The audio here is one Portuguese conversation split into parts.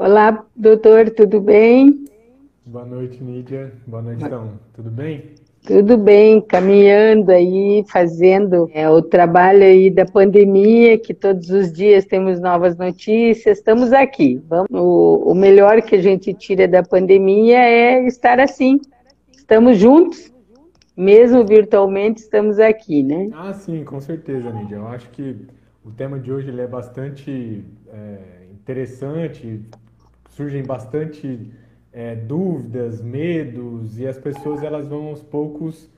Olá, doutor, tudo bem? Boa noite, Nídia. Boa noite, então. Tudo bem? Tudo bem, caminhando aí, fazendo o trabalho aí da pandemia, que todos os dias temos novas notícias. Estamos aqui. O melhor que a gente tira da pandemia é estar assim. Estamos juntos, mesmo virtualmente, estamos aqui, né? Ah, sim, com certeza, Nídia. Eu acho que o tema de hoje ele é bastante interessante, surgem bastante dúvidas, medos, e as pessoas elas vão aos poucos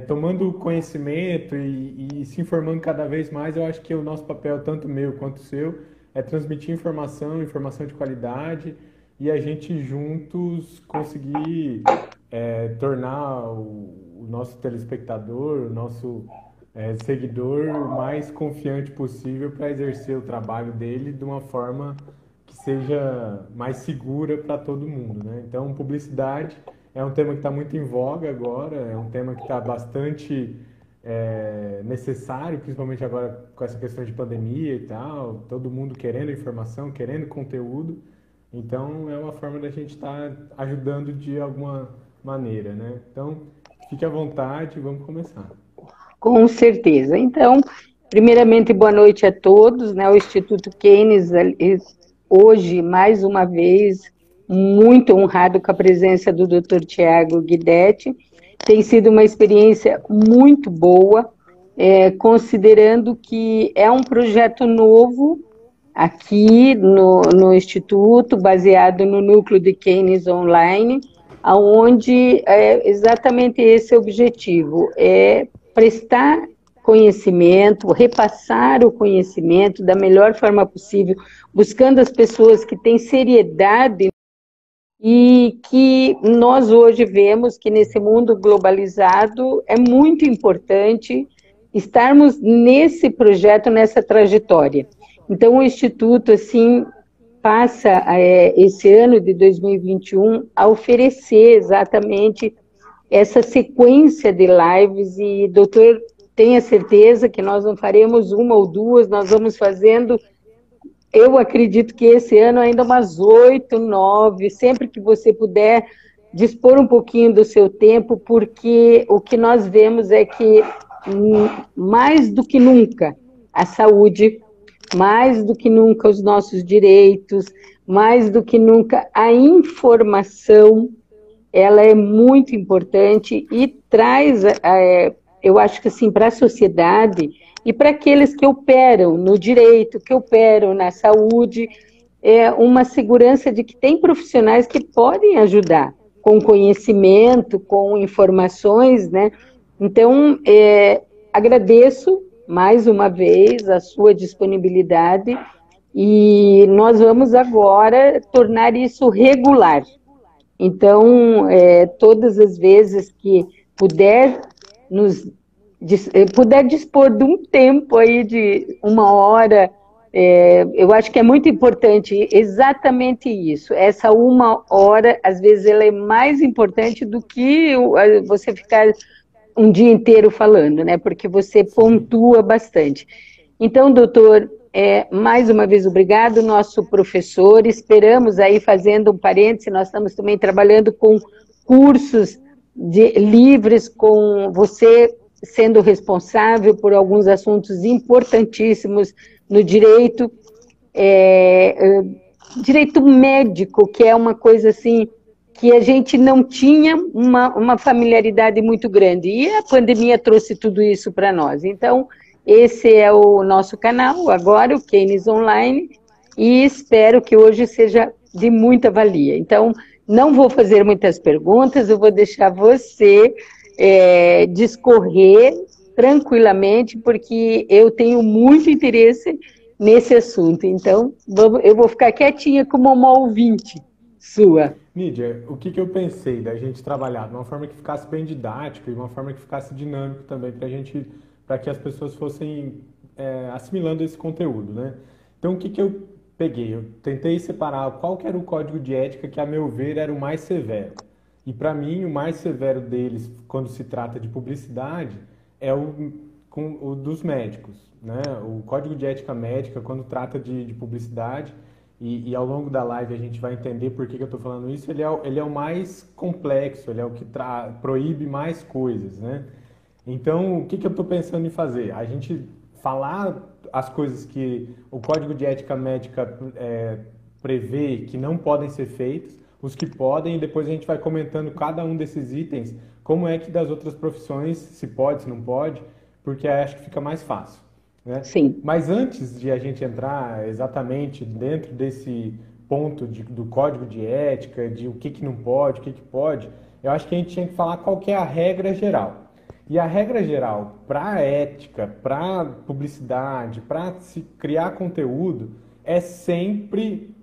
tomando conhecimento e se informando cada vez mais. Eu acho que o nosso papel, tanto meu quanto o seu, é transmitir informação, informação de qualidade, e a gente juntos conseguir tornar o nosso telespectador, o nosso seguidor o mais confiante possível para exercer o trabalho dele de uma forma que seja mais segura para todo mundo, né? Então, publicidade é um tema que está muito em voga agora, é um tema que está bastante necessário, principalmente agora com essa questão de pandemia e tal, todo mundo querendo informação, querendo conteúdo. Então, é uma forma da gente estar ajudando de alguma maneira, né? Então, fique à vontade, vamos começar. Com certeza. Então, primeiramente, boa noite a todos, né? O Instituto Keynes, hoje, mais uma vez, muito honrado com a presença do Dr. Tiago Guidetti. Tem sido uma experiência muito boa, considerando que é um projeto novo aqui no Instituto, baseado no núcleo de Keynes Online, aonde é exatamente esse objetivo, é prestar conhecimento, repassar o conhecimento da melhor forma possível, buscando as pessoas que têm seriedade e que nós hoje vemos que nesse mundo globalizado é muito importante estarmos nesse projeto, nessa trajetória. Então, o Instituto, assim, passa esse ano de 2021 a oferecer exatamente essa sequência de lives e, doutor, tenha certeza que nós não faremos uma ou duas, nós vamos fazendo, eu acredito que esse ano ainda umas 8, 9, sempre que você puder dispor um pouquinho do seu tempo, porque o que nós vemos é que, mais do que nunca, a saúde, mais do que nunca os nossos direitos, mais do que nunca a informação, ela é muito importante e traz, eu acho que assim, para a sociedade e para aqueles que operam no direito, que operam na saúde, uma segurança de que tem profissionais que podem ajudar com conhecimento, com informações, né? Então, agradeço mais uma vez a sua disponibilidade e nós vamos agora tornar isso regular. Então, todas as vezes que puder nos puder dispor de um tempo aí de uma hora, eu acho que é muito importante exatamente isso. Essa uma hora, às vezes, ela é mais importante do que você ficar um dia inteiro falando, né? Porque você Sim. pontua bastante. Então, doutor, mais uma vez obrigado, nosso professor. Esperamos aí, fazendo um parêntese, nós estamos também trabalhando com cursos livres, com você sendo responsável por alguns assuntos importantíssimos no direito, direito médico, que é uma coisa assim que a gente não tinha uma familiaridade muito grande. E a pandemia trouxe tudo isso para nós. Então, esse é o nosso canal, agora, o Keynes Online, e espero que hoje seja de muita valia. Então, não vou fazer muitas perguntas, eu vou deixar você discorrer tranquilamente, porque eu tenho muito interesse nesse assunto. Então, eu vou ficar quietinha como uma ouvinte sua. Mídia, o que eu pensei da gente trabalhar de uma forma que ficasse bem didática e uma forma que ficasse dinâmico também para gente, para que as pessoas fossem assimilando esse conteúdo, né? Então, o que eu peguei? Eu tentei separar qual que era o código de ética que, a meu ver, era o mais severo. E para mim, o mais severo deles, quando se trata de publicidade, é o dos médicos, né? O código de ética médica, quando trata de publicidade, e ao longo da live a gente vai entender por que eu estou falando isso, ele é o mais complexo, ele é o que proíbe mais coisas, né? Então, o que eu estou pensando em fazer? A gente falar as coisas que o Código de Ética Médica prevê que não podem ser feitos, os que podem, e depois a gente vai comentando cada um desses itens, como é que das outras profissões, se pode, se não pode, porque acho que fica mais fácil, né? Sim, Mas antes de a gente entrar exatamente dentro desse ponto do código de ética, de o que não pode, o que pode, eu acho que a gente tinha que falar qual que é a regra geral. E a regra geral para a ética, para publicidade, para se criar conteúdo, é sempre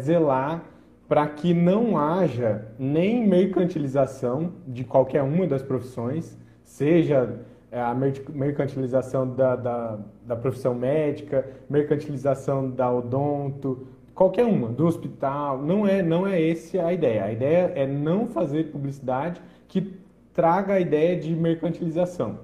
zelar para que não haja nem mercantilização de qualquer uma das profissões, seja a mercantilização da profissão médica, mercantilização da odonto, qualquer uma, do hospital, não é essa a ideia. A ideia é não fazer publicidade que traga a ideia de mercantilização.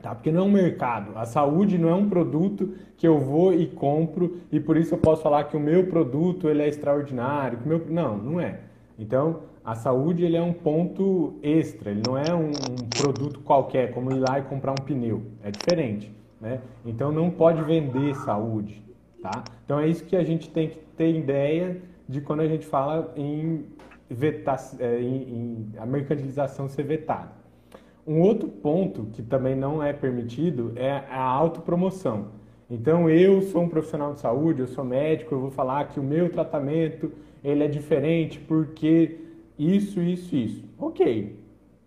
Tá? Porque não é um mercado. A saúde não é um produto que eu vou e compro e por isso eu posso falar que o meu produto ele é extraordinário. Não é. Então, a saúde ele é um ponto extra, ele não é um produto qualquer, como ir lá e comprar um pneu. É diferente, né? Então, não pode vender saúde, tá? Então, é isso que a gente tem que ter ideia de quando a gente fala em vetar, em a mercantilização ser vetada. Um outro ponto que também não é permitido é a autopromoção. Então, eu sou um profissional de saúde, eu sou médico, eu vou falar que o meu tratamento ele é diferente porque isso. Ok,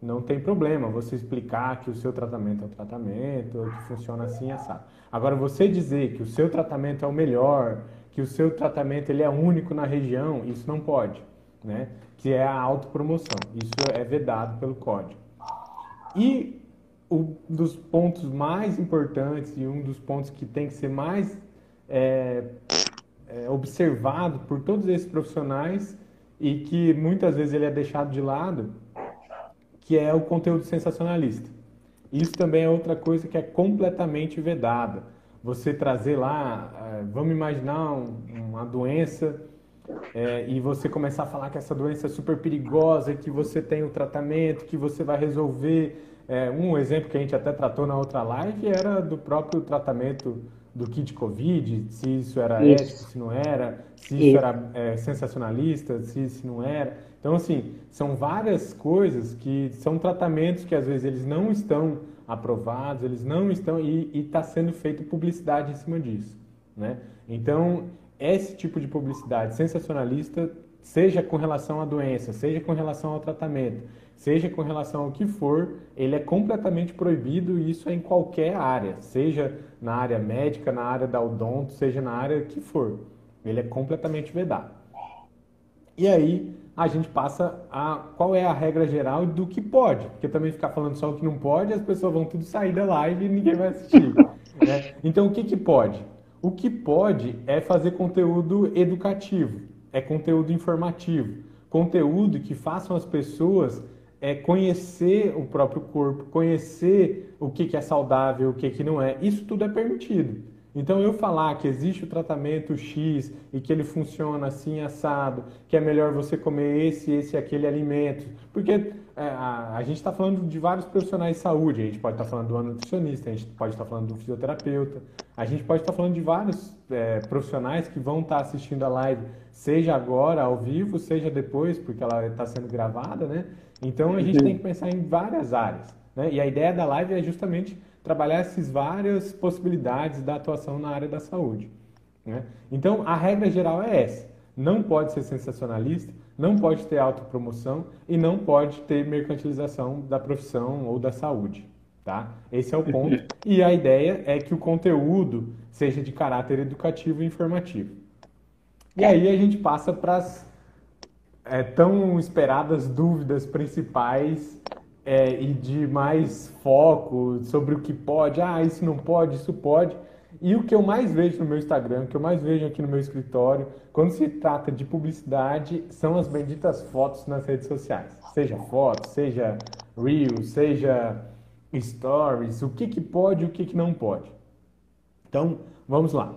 não tem problema você explicar que o seu tratamento é um tratamento, que funciona assim, assado. Agora, você dizer que o seu tratamento é o melhor, que o seu tratamento ele é único na região, isso não pode, né? Que é a autopromoção. Isso é vedado pelo código. E um dos pontos mais importantes e um dos pontos que tem que ser mais observado por todos esses profissionais e que muitas vezes ele é deixado de lado, que é o conteúdo sensacionalista. Isso também é outra coisa que é completamente vedada. Você trazer lá, vamos imaginar uma doença e você começar a falar que essa doença é super perigosa, que você tem o tratamento, que você vai resolver. Um exemplo que a gente até tratou na outra live era do próprio tratamento do kit Covid, se isso era ético, isso, se não era, se isso isso. era sensacionalista, se não era. Então, assim, são várias coisas que são tratamentos que às vezes eles não estão aprovados, eles não estão, e está sendo feita publicidade em cima disso, né? Então, esse tipo de publicidade sensacionalista, seja com relação à doença, seja com relação ao tratamento, seja com relação ao que for, ele é completamente proibido e isso é em qualquer área, seja na área médica, na área da odonto, seja na área que for. Ele é completamente vedado. E aí a gente passa a qual é a regra geral do que pode, porque também ficar falando só o que não pode, as pessoas vão tudo sair da live e ninguém vai assistir, né? Então o que pode? O que pode é fazer conteúdo educativo, é conteúdo informativo, conteúdo que façam as pessoas conhecer o próprio corpo, conhecer o que é saudável, o que não é. Isso tudo é permitido. Então, eu falar que existe o tratamento X e que ele funciona assim, assado, que é melhor você comer esse e aquele alimento. Porque a gente está falando de vários profissionais de saúde. A gente pode estar falando do nutricionista, a gente pode estar falando do fisioterapeuta, a gente pode estar falando de vários profissionais que vão estar assistindo a live, seja agora, ao vivo, seja depois, porque ela está sendo gravada, né? Então, a gente tem que pensar em várias áreas, né? E a ideia da live é justamente trabalhar essas várias possibilidades da atuação na área da saúde, né? Então, a regra geral é essa. Não pode ser sensacionalista, não pode ter autopromoção e não pode ter mercantilização da profissão ou da saúde, tá? Esse é o ponto. E a ideia é que o conteúdo seja de caráter educativo e informativo. E aí a gente passa para as tão esperadas dúvidas principais e de mais foco sobre o que pode, isso não pode, isso pode. E o que eu mais vejo no meu Instagram, o que eu mais vejo aqui no meu escritório, quando se trata de publicidade, são as benditas fotos nas redes sociais. Seja foto, seja Reels, seja Stories, o que pode e o que não pode. Então, vamos lá.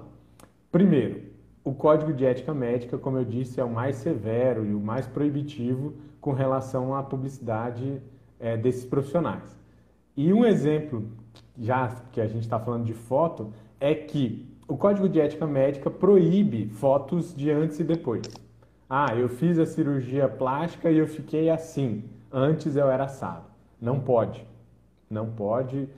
Primeiro, o Código de Ética Médica, como eu disse, é o mais severo e o mais proibitivo com relação à publicidade desses profissionais. E um exemplo, já que a gente está falando de foto, é que o Código de Ética Médica proíbe fotos de antes e depois. Ah, eu fiz a cirurgia plástica e eu fiquei assim. Antes eu era assado. Não pode. Não pode.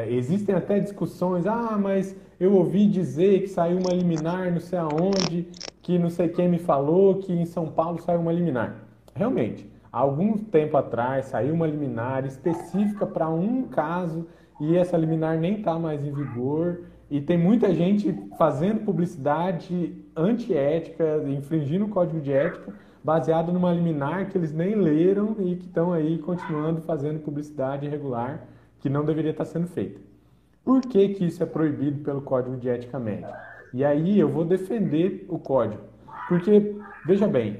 Existem até discussões. Ah, mas eu ouvi dizer que saiu uma liminar não sei aonde, que não sei quem me falou que em São Paulo saiu uma liminar. Realmente, há algum tempo atrás saiu uma liminar específica para um caso e essa liminar nem está mais em vigor. E tem muita gente fazendo publicidade antiética, infringindo o código de ética, baseado numa liminar que eles nem leram e que estão aí continuando fazendo publicidade irregular que não deveria estar sendo feita. Por que que isso é proibido pelo Código de Ética Médica? E aí eu vou defender o código. Porque, veja bem,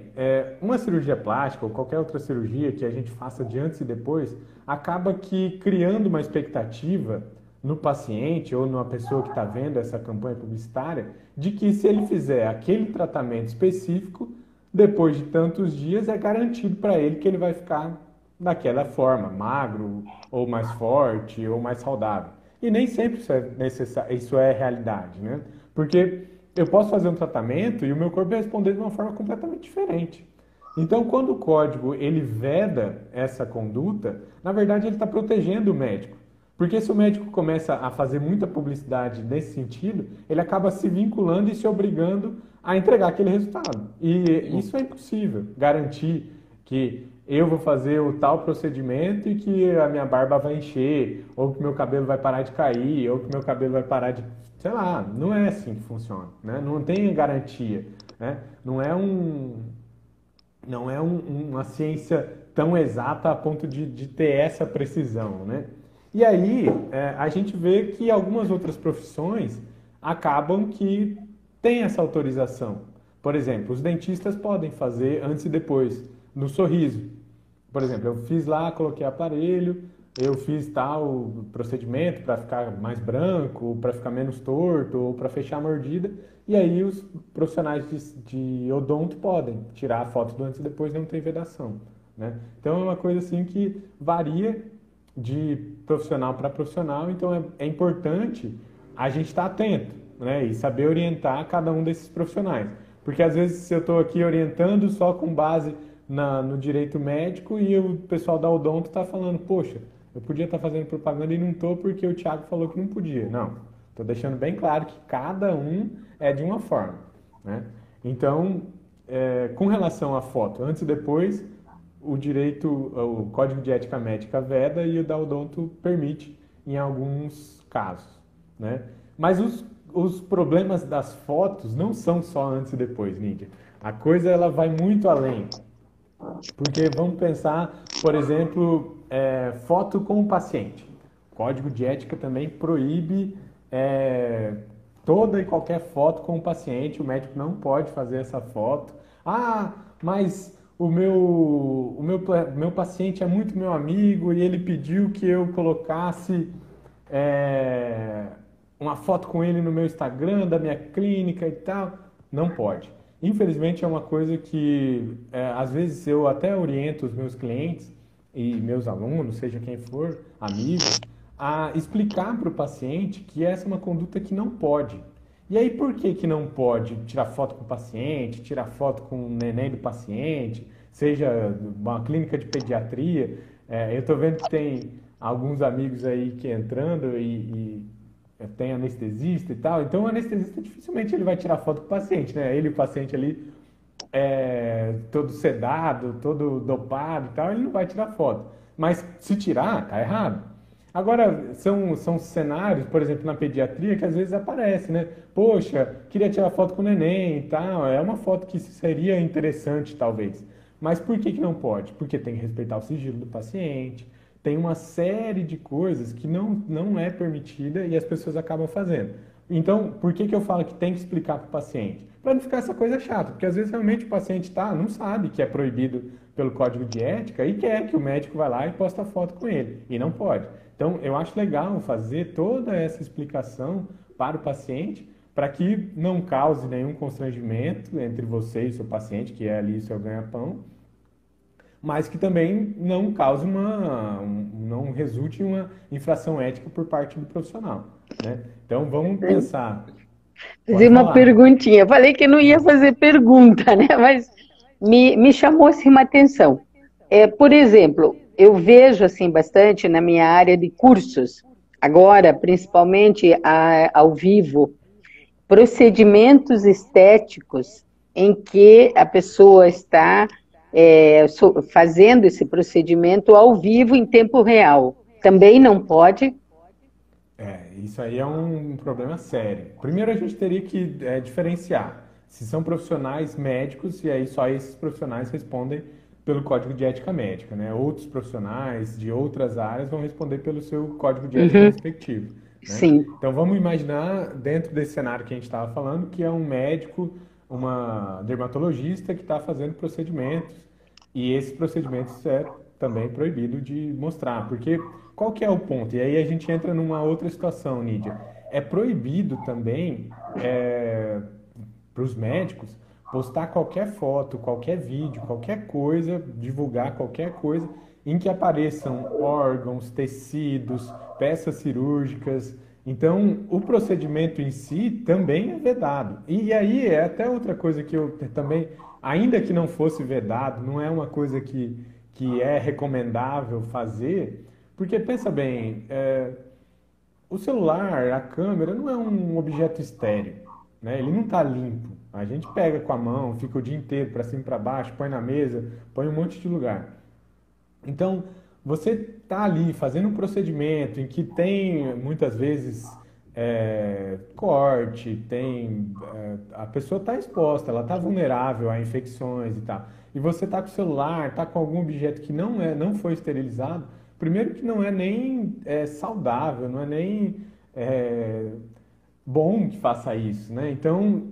uma cirurgia plástica ou qualquer outra cirurgia que a gente faça de antes e depois, acaba que criando uma expectativa no paciente ou numa pessoa que está vendo essa campanha publicitária, de que se ele fizer aquele tratamento específico, depois de tantos dias é garantido para ele que ele vai ficar daquela forma, magro, ou mais forte, ou mais saudável. E nem sempre isso é realidade, né? Porque eu posso fazer um tratamento e o meu corpo vai responder de uma forma completamente diferente. Então, quando o código ele veda essa conduta, na verdade ele está protegendo o médico. Porque se o médico começa a fazer muita publicidade nesse sentido, ele acaba se vinculando e se obrigando a entregar aquele resultado. E isso é impossível, garantir que eu vou fazer o tal procedimento e que a minha barba vai encher, ou que meu cabelo vai parar de cair, ou que meu cabelo vai parar de... Sei lá, não é assim que funciona, né? Não tem garantia, né? Não é uma ciência tão exata a ponto de ter essa precisão, né? E aí a gente vê que algumas outras profissões acabam que têm essa autorização. Por exemplo, os dentistas podem fazer antes e depois, no sorriso. Por exemplo, eu fiz lá, coloquei aparelho, eu fiz tal procedimento para ficar mais branco, para ficar menos torto, ou para fechar a mordida, e aí os profissionais de odonto podem tirar a foto do antes e depois, não tem vedação, né? Então é uma coisa assim que varia de profissional para profissional, então é importante a gente estar atento, né, e saber orientar cada um desses profissionais. Porque às vezes se eu estou aqui orientando só com base no direito médico e o pessoal da odonto está falando, poxa, eu podia estar fazendo propaganda e não estou porque o Thiago falou que não podia. Não, estou deixando bem claro que cada um é de uma forma, né? Então, com relação à foto, antes e depois, o Código de Ética Médica veda e o da odonto permite em alguns casos, né? Mas os problemas das fotos não são só antes e depois, Nídia. A coisa ela vai muito além. Porque vamos pensar, por exemplo, foto com o paciente. O Código de Ética também proíbe toda e qualquer foto com o paciente. O médico não pode fazer essa foto. Ah, mas o meu paciente é muito meu amigo e ele pediu que eu colocasse uma foto com ele no meu Instagram, da minha clínica e tal. Não pode. Infelizmente é uma coisa que às vezes eu até oriento os meus clientes e meus alunos, seja quem for, amigos, a explicar para o paciente que essa é uma conduta que não pode. E aí por que não pode tirar foto com o paciente, tirar foto com o neném do paciente, seja uma clínica de pediatria? Eu estou vendo que tem alguns amigos aí que entrando e tem anestesista e tal, então o anestesista dificilmente ele vai tirar foto com o paciente, né? Ele e o paciente ali todo sedado, todo dopado e tal, ele não vai tirar foto. Mas se tirar, tá errado. Agora, são cenários, por exemplo, na pediatria, que às vezes aparece, né? Poxa, queria tirar foto com o neném e tal, é uma foto que seria interessante, talvez. Mas por que não pode? Porque tem que respeitar o sigilo do paciente, tem uma série de coisas que não é permitida e as pessoas acabam fazendo. Então, por que eu falo que tem que explicar para o paciente? Para não ficar essa coisa chata, porque às vezes realmente o paciente não sabe que é proibido pelo código de ética e quer que o médico vá lá e posta foto com ele, e não pode. Então, eu acho legal fazer toda essa explicação para o paciente, para que não cause nenhum constrangimento entre você e seu paciente, que é ali seu ganha-pão, mas que também não cause não resulte em uma infração ética por parte do profissional, né? Então vamos pensar. Pode Fazer uma falar. perguntinha. Falei que não ia fazer pergunta, né? Mas me chamou assim uma atenção. Por exemplo, eu vejo assim bastante na minha área de cursos, agora, principalmente ao vivo, procedimentos estéticos em que a pessoa está fazendo esse procedimento ao vivo em tempo real. Também não pode? Isso aí é um problema sério. Primeiro a gente teria que diferenciar se são profissionais médicos e aí só esses profissionais respondem pelo Código de Ética Médica, né? Outros profissionais de outras áreas vão responder pelo seu Código de Ética Uhum, respectivo, né? sim. Então vamos imaginar dentro desse cenário que a gente estava falando que é um médico, uma dermatologista que está fazendo procedimentos e esses procedimentos é também proibido de mostrar, porque qual que é o ponto? E aí a gente entra numa outra situação, Nídia. É proibido também para os médicos postar qualquer foto, qualquer vídeo, qualquer coisa, divulgar qualquer coisa em que apareçam órgãos, tecidos, peças cirúrgicas. Então, o procedimento em si também é vedado. E aí é até outra coisa que eu também, ainda que não fosse vedado, não é uma coisa que é recomendável fazer, porque pensa bem, o celular, a câmera, não é um objeto estéril, né? Ele não está limpo. A gente pega com a mão, fica o dia inteiro para cima e para baixo, põe na mesa, põe um monte de lugar. Então, você está ali fazendo um procedimento em que tem muitas vezes corte, a pessoa está exposta, ela está vulnerável a infecções e tal. E você está com o celular, está com algum objeto que não foi esterilizado, primeiro que não é nem saudável, não é nem bom que faça isso, né? Então,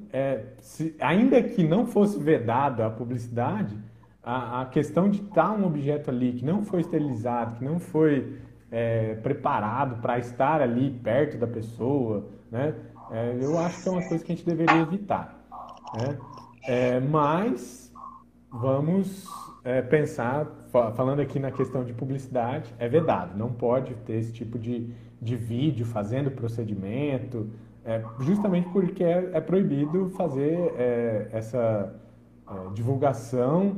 ainda que não fosse vedada a publicidade, a questão de estar um objeto ali que não foi esterilizado, que não foi preparado para estar ali perto da pessoa, né? Eu acho que é uma coisa que a gente deveria evitar, né? Mas vamos pensar, falando aqui na questão de publicidade, é vedado, não pode ter esse tipo de vídeo fazendo procedimento, justamente porque é proibido fazer essa divulgação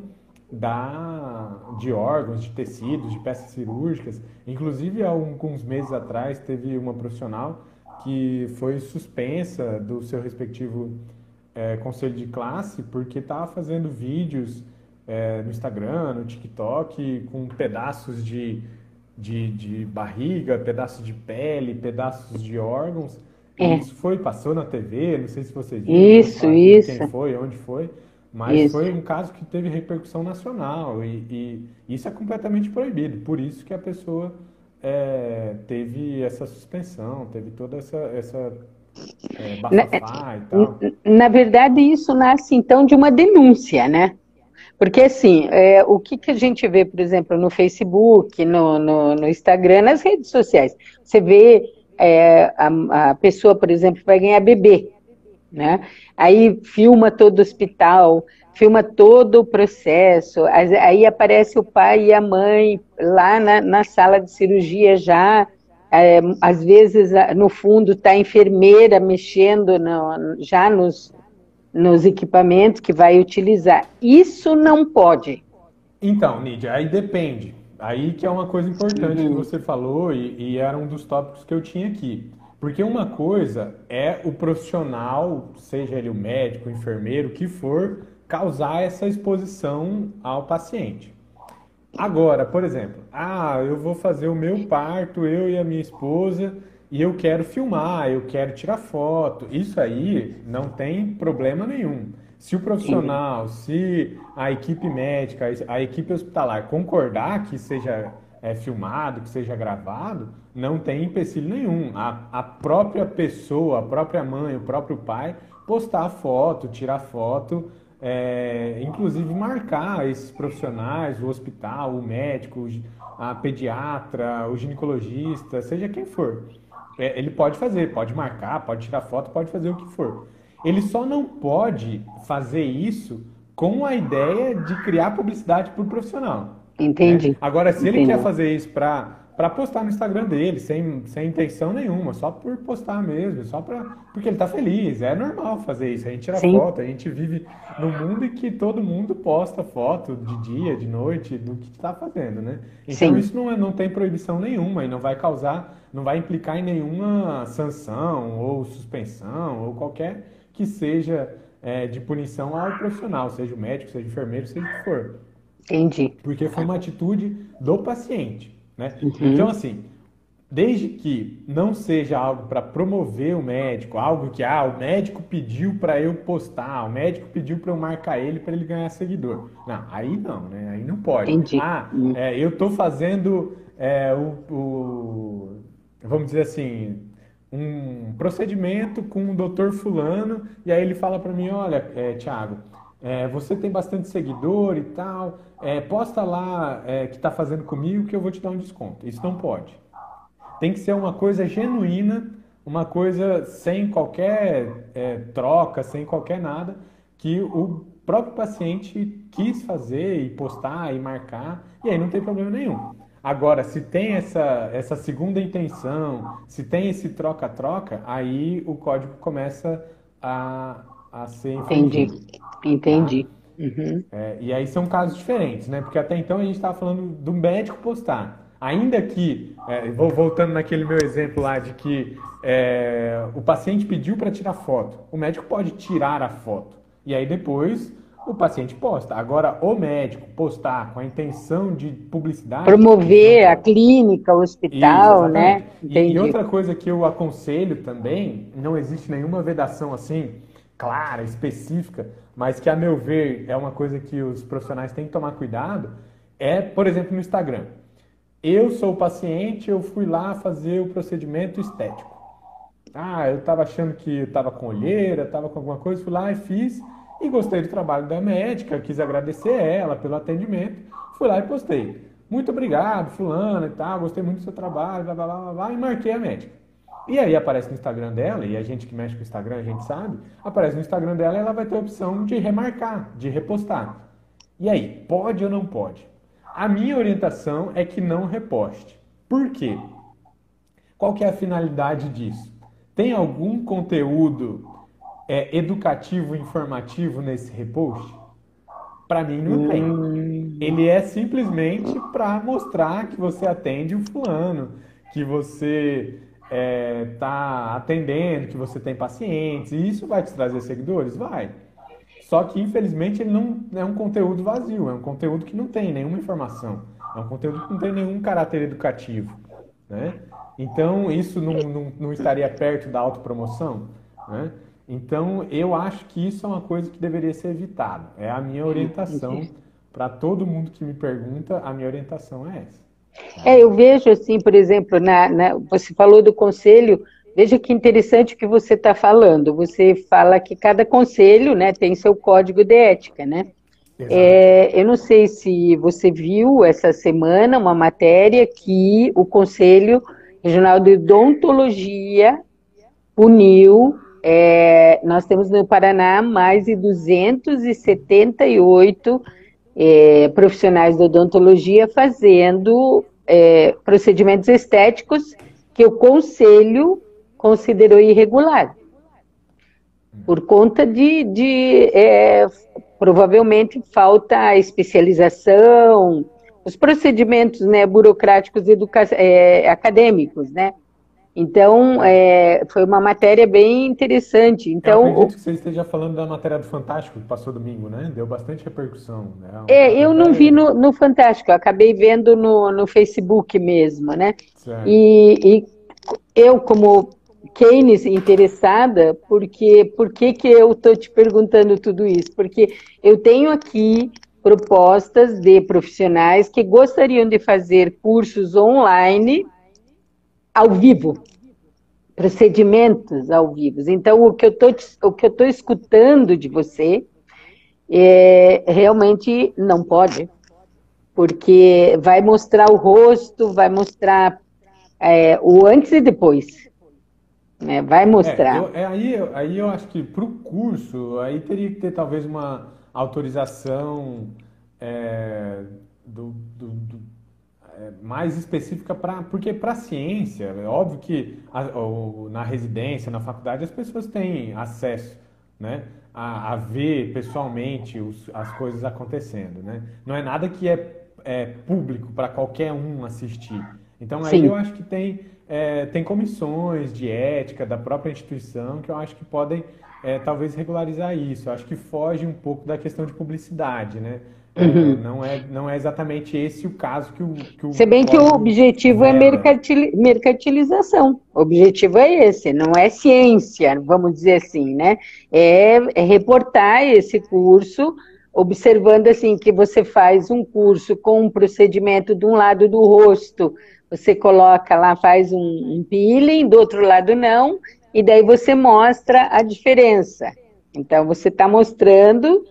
de órgãos, de tecidos, de peças cirúrgicas. Inclusive, há alguns meses atrás, teve uma profissional que foi suspensa do seu respectivo conselho de classe porque estava fazendo vídeos no Instagram, no TikTok, com pedaços de barriga, pedaços de pele, pedaços de órgãos. E É, isso passou na TV, não sei se você viu, não vou isso, falar aqui quem isso, foi, onde foi, mas isso. foi um caso que teve repercussão nacional e isso é completamente proibido. Por isso que a pessoa teve essa suspensão, teve toda essa Na, bafafá e tal. na verdade, isso nasce então de uma denúncia, né? Porque assim, o que a gente vê, por exemplo, no Facebook, no Instagram, nas redes sociais, você vê a pessoa, por exemplo, vai ganhar bebê, né? Aí filma todo o hospital, filma todo o processo, aí aparece o pai e a mãe lá na sala de cirurgia já, às vezes no fundo está a enfermeira mexendo já nos equipamentos que vai utilizar. Isso não pode. Então, Nídia, aí depende. Aí que é uma coisa importante que Uhum. você falou e era um dos tópicos que eu tinha aqui. Porque uma coisa é o profissional, seja ele o médico, o enfermeiro, o que for, causar essa exposição ao paciente. Agora, por exemplo, eu vou fazer o meu parto, eu e a minha esposa, e eu quero filmar, eu quero tirar foto. Isso aí não tem problema nenhum. Se o Sim. profissional, se a equipe médica, a equipe hospitalar concordar que seja filmado, que seja gravado, não tem empecilho nenhum. A própria pessoa, a própria mãe, o próprio pai, postar foto, tirar foto, inclusive marcar esses profissionais, o hospital, o médico, a pediatra, o ginecologista, seja quem for. ele pode fazer, pode marcar, pode tirar foto, pode fazer o que for. Ele só não pode fazer isso com a ideia de criar publicidade para o profissional, né? Entendi. Agora, se ele quer Entendi. fazer isso para postar no Instagram dele, sem intenção nenhuma, só por postar mesmo, só porque ele está feliz, é normal fazer isso. A gente tira Sim, foto, a gente vive num mundo em que todo mundo posta foto de dia, de noite, do que está fazendo, né? Então sim. isso não tem proibição nenhuma e não vai implicar em nenhuma sanção ou suspensão ou qualquer que seja de punição ao profissional, seja o médico, seja o enfermeiro, seja o que for, Entendi. porque foi uma atitude do paciente, né? Então, Uhum. assim, desde que não seja algo para promover o médico, algo que o médico pediu para eu postar, o médico pediu para eu marcar ele para ele ganhar seguidor. Não, aí não, né? Aí não pode. Entendi. Eu estou fazendo vamos dizer assim, um procedimento com o doutor fulano, e aí ele fala para mim, olha, Thiago, você tem bastante seguidor e tal, posta lá que está fazendo comigo que eu vou te dar um desconto. Isso não pode. Tem que ser uma coisa genuína, uma coisa sem qualquer troca, sem qualquer nada, que o próprio paciente quis fazer e postar e marcar, e aí não tem problema nenhum. Agora, se tem essa segunda intenção, se tem esse troca-troca, aí o código começa a ser Entendi. infringido, tá? Entendi. Uhum. E aí são casos diferentes, né? Porque até então a gente estava falando do médico postar. Ainda que, vou voltando naquele meu exemplo lá de que o paciente pediu para tirar foto, o médico pode tirar a foto e aí depois o paciente posta. Agora, o médico postar com a intenção de publicidade, isso não Promover a pode. clínica, o Isso, hospital, exatamente. né? E Entendi. outra coisa que eu aconselho também, não existe nenhuma vedação assim, clara, específica, mas que, a meu ver, é uma coisa que os profissionais têm que tomar cuidado, por exemplo, no Instagram. Eu sou o paciente, eu fui lá fazer o procedimento estético. Eu estava achando que estava com olheira, estava com alguma coisa, fui lá e fiz, e gostei do trabalho da médica, quis agradecer ela pelo atendimento, fui lá e postei. Muito obrigado, fulano e tal, gostei muito do seu trabalho, blá blá blá blá, blá, e marquei a médica. E aí aparece no Instagram dela, e a gente que mexe com o Instagram, a gente sabe, aparece no Instagram dela e ela vai ter a opção de remarcar, de repostar. E aí, pode ou não pode? A minha orientação é que não reposte. Por quê? Qual que é a finalidade disso? Tem algum conteúdo educativo, informativo nesse repost? Para mim não tem. Hum, Ele é simplesmente para mostrar que você atende um fulano, que você está atendendo, que você tem pacientes, e isso vai te trazer seguidores? Vai. Só que, infelizmente, ele não é um conteúdo vazio, é um conteúdo que não tem nenhuma informação, é um conteúdo que não tem nenhum caráter educativo, né? Então, isso não estaria perto da autopromoção, né? Então, eu acho que isso é uma coisa que deveria ser evitada. É a minha orientação entendi. para todo mundo que me pergunta, a minha orientação é essa, tá? Eu vejo assim, por exemplo, você falou do conselho, veja que interessante o que você está falando. Você fala que cada conselho, né, tem seu código de ética, né? Exato. Eu não sei se você viu essa semana uma matéria que o Conselho Regional de Odontologia puniu. Nós temos no Paraná mais de 278 profissionais de odontologia fazendo procedimentos estéticos que o Conselho considerou irregular, por conta de provavelmente falta especialização, os procedimentos, né, burocráticos acadêmicos, né? Então, É. foi uma matéria bem interessante. Eu Então, acredito que você esteja falando da matéria do Fantástico que passou domingo, né? Deu bastante repercussão, né? eu não vi Até. no Fantástico, eu acabei vendo no Facebook mesmo, né? Certo. E eu, como Keynes interessada, por que eu estou te perguntando tudo isso? Porque eu tenho aqui propostas de profissionais que gostariam de fazer cursos online ao vivo, procedimentos ao vivo. Então, o que eu tô escutando de você realmente não pode, porque vai mostrar o rosto, vai mostrar o antes e depois. né? Vai mostrar. Aí eu acho que para o curso, aí teria que ter talvez uma autorização é, mais específica porque para a ciência, é óbvio que na residência, na faculdade, as pessoas têm acesso, né, a ver pessoalmente as coisas acontecendo, né? Não é nada que é público para qualquer um assistir. Então aí eu Sim. acho que tem comissões de ética da própria instituição que eu acho que podem talvez regularizar isso. Eu acho que foge um pouco da questão de publicidade, né? Uhum. Não é exatamente esse o caso que o Se bem que o código objetivo é veda. mercantilização. O objetivo é esse, não é ciência, vamos dizer assim, né? É reportar esse curso, observando assim que você faz um curso com um procedimento de um lado do rosto, você coloca lá, faz um peeling, do outro lado não, e daí você mostra a diferença. Então, você está mostrando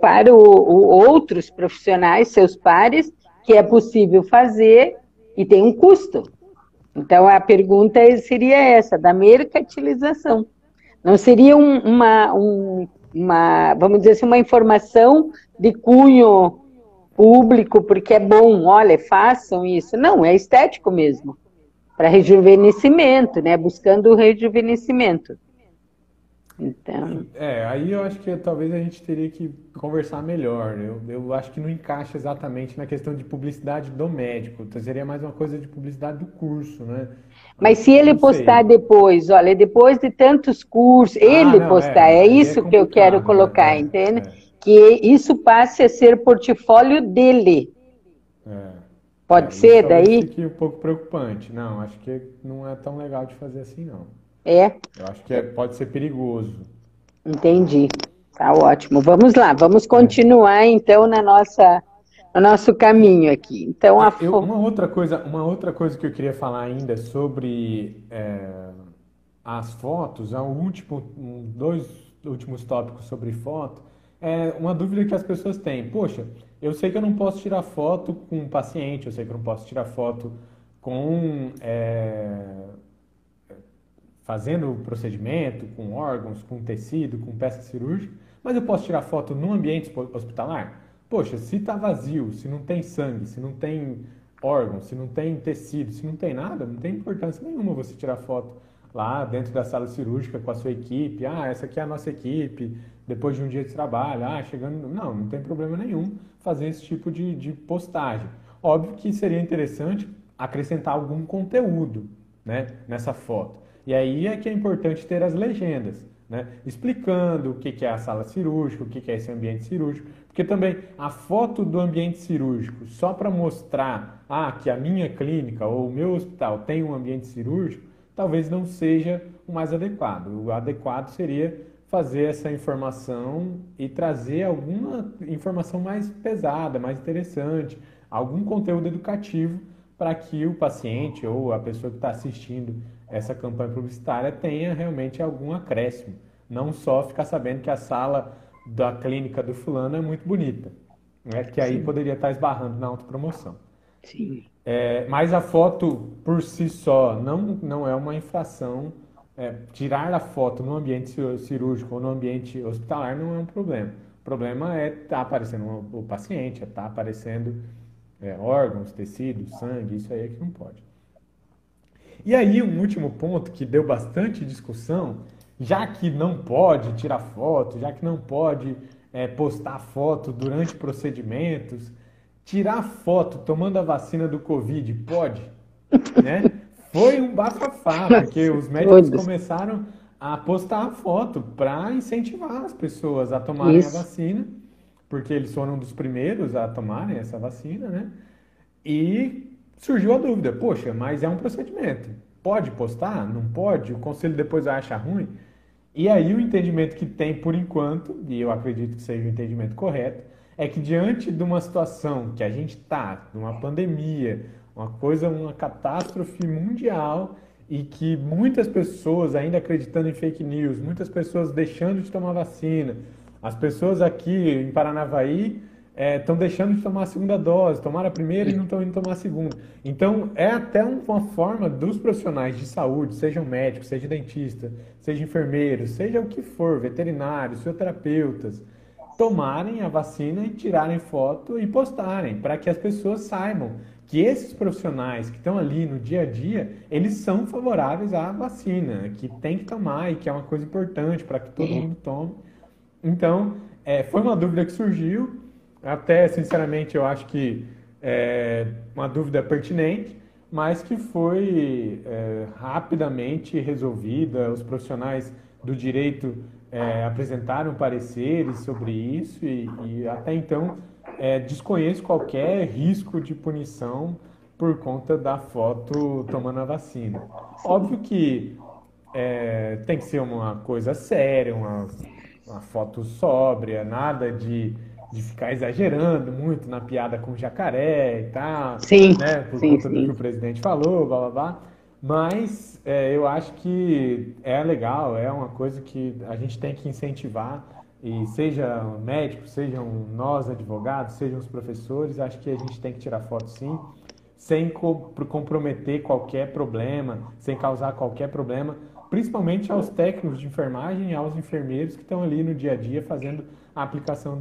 para outros profissionais, seus pares, que é possível fazer e tem um custo. Então, a pergunta seria essa, da mercantilização. Não seria vamos dizer assim, uma informação de cunho público, porque é bom, olha, façam isso. Não, é estético mesmo, para rejuvenescimento, né? Buscando o rejuvenescimento. Então, Aí eu acho que talvez a gente teria que conversar melhor. Eu acho que não encaixa exatamente na questão de publicidade do médico. Então, seria mais uma coisa de publicidade do curso, né? mas se ele Não postar sei. depois, olha, depois de tantos cursos, Ah, ele não, postar, é aí é isso que eu quero complicado, né? colocar, entende? Que isso passe a ser portfólio dele. Pode Isso ser talvez daí? fique um pouco preocupante. Não, acho que não é tão legal de fazer assim, não. É, Eu acho que pode ser perigoso. entendi. Tá ótimo. Vamos lá, vamos É. continuar então no nosso caminho aqui. Então, Uma outra coisa que eu queria falar ainda sobre as fotos, dois últimos tópicos sobre foto, é uma dúvida que as pessoas têm. Poxa, eu sei que eu não posso tirar foto com um paciente, eu sei que eu não posso tirar foto com fazendo o procedimento, com órgãos, com tecido, com peça cirúrgica, mas eu posso tirar foto no ambiente hospitalar? Poxa, se está vazio, se não tem sangue, se não tem órgão, se não tem tecido, se não tem nada, não tem importância nenhuma você tirar foto lá dentro da sala cirúrgica com a sua equipe. Ah, essa aqui é a nossa equipe, depois de um dia de trabalho, chegando. Não tem problema nenhum fazer esse tipo de postagem. Óbvio que seria interessante acrescentar algum conteúdo, né, nessa foto. E aí é que é importante ter as legendas, né, explicando o que é a sala cirúrgica, o que é esse ambiente cirúrgico, porque também a foto do ambiente cirúrgico só para mostrar que a minha clínica ou o meu hospital tem um ambiente cirúrgico, talvez não seja o mais adequado. O adequado seria fazer essa informação e trazer alguma informação mais pesada, mais interessante, algum conteúdo educativo para que o paciente ou a pessoa que está assistindo essa campanha publicitária tenha realmente algum acréscimo. Não só ficar sabendo que a sala da clínica do fulano é muito bonita, né? Que aí sim, poderia estar esbarrando na autopromoção. sim. Mas a foto por si só não é uma infração. Tirar a foto no ambiente cirúrgico ou no ambiente hospitalar não é um problema. O problema é estar aparecendo o paciente, é estar aparecendo órgãos, tecidos, sangue, isso aí é que não pode. E aí, um último ponto que deu bastante discussão, já que não pode tirar foto, já que não pode postar foto durante procedimentos, tirar foto tomando a vacina do Covid, pode? Né? Foi um bafafá, porque Nossa, os médicos todos. começaram a postar a foto para incentivar as pessoas a tomarem a Isso. vacina, porque eles foram um dos primeiros a tomarem essa vacina, né? E surgiu a dúvida, poxa, mas é um procedimento. Pode postar? Não pode? O conselho depois vai achar ruim? E aí o entendimento que tem por enquanto, e eu acredito que seja o entendimento correto, é que diante de uma situação que a gente está, numa pandemia, uma catástrofe mundial, e que muitas pessoas ainda acreditando em fake news, muitas pessoas deixando de tomar vacina, as pessoas aqui em Paranavaí estão deixando de tomar a segunda dose, tomaram a primeira e não estão indo tomar a segunda. Então, é até uma forma dos profissionais de saúde, sejam médicos, seja dentista, seja enfermeiros, seja o que for, veterinários, fisioterapeutas, tomarem a vacina e tirarem foto e postarem, para que as pessoas saibam que esses profissionais que estão ali no dia a dia, eles são favoráveis à vacina, que tem que tomar e que é uma coisa importante para que todo mundo tome. Então, foi uma dúvida que surgiu, até sinceramente eu acho que é uma dúvida pertinente, mas que foi rapidamente resolvida. Os profissionais do direito apresentaram pareceres sobre isso e até então desconheço qualquer risco de punição por conta da foto tomando a vacina. Óbvio que tem que ser uma coisa séria, uma foto sóbria, nada de ficar exagerando muito na piada com jacaré e tal, Sim, né? Por sim, conta do que sim. o presidente falou, blá blá blá. Mas eu acho que é legal, é uma coisa que a gente tem que incentivar, e seja médicos, sejam nós advogados, sejam os professores, acho que a gente tem que tirar foto sim, sem comprometer qualquer problema, sem causar qualquer problema, principalmente aos técnicos de enfermagem e aos enfermeiros que estão ali no dia a dia fazendo a aplicação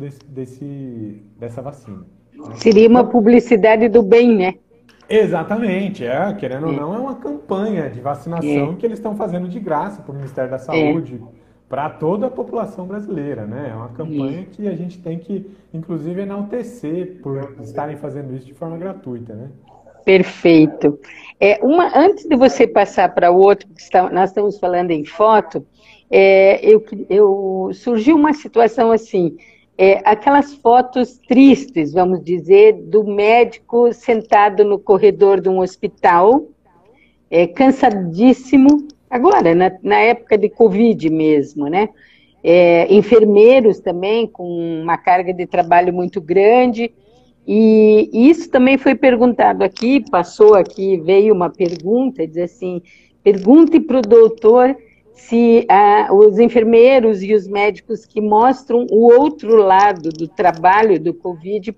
dessa vacina, né? Seria uma Então, publicidade do bem, né? exatamente, querendo ou É, não, é uma campanha de é, vacinação que eles estão fazendo de graça para o Ministério da é, Saúde, para toda a população brasileira, né? É uma campanha é. que a gente tem que, inclusive, enaltecer por estarem fazendo isso de forma gratuita, né? Perfeito. Antes de você passar para o outro, nós estamos falando em foto, surgiu uma situação assim, aquelas fotos tristes, vamos dizer, do médico sentado no corredor de um hospital, cansadíssimo, agora, na época de Covid mesmo, né? Enfermeiros também, com uma carga de trabalho muito grande, e isso também foi perguntado aqui, passou aqui, veio uma pergunta, diz assim, pergunte para o doutor se os enfermeiros e os médicos que mostram o outro lado do trabalho do Covid,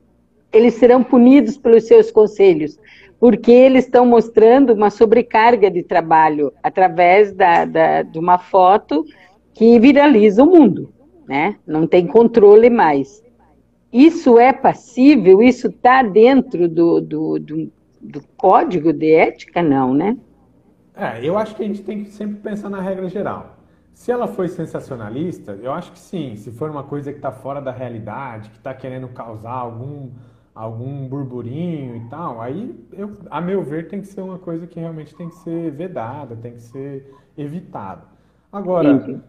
eles serão punidos pelos seus conselhos, porque eles estão mostrando uma sobrecarga de trabalho através de uma foto que viraliza o mundo, né? Não tem controle mais. Isso é passível? Isso está dentro do código de ética? Não, né? Eu acho que a gente tem que sempre pensar na regra geral. Se ela foi sensacionalista, eu acho que sim. Se for uma coisa que está fora da realidade, que está querendo causar algum burburinho e tal, aí, a meu ver, tem que ser uma coisa que realmente tem que ser vedada, tem que ser evitada. Agora, Entendi.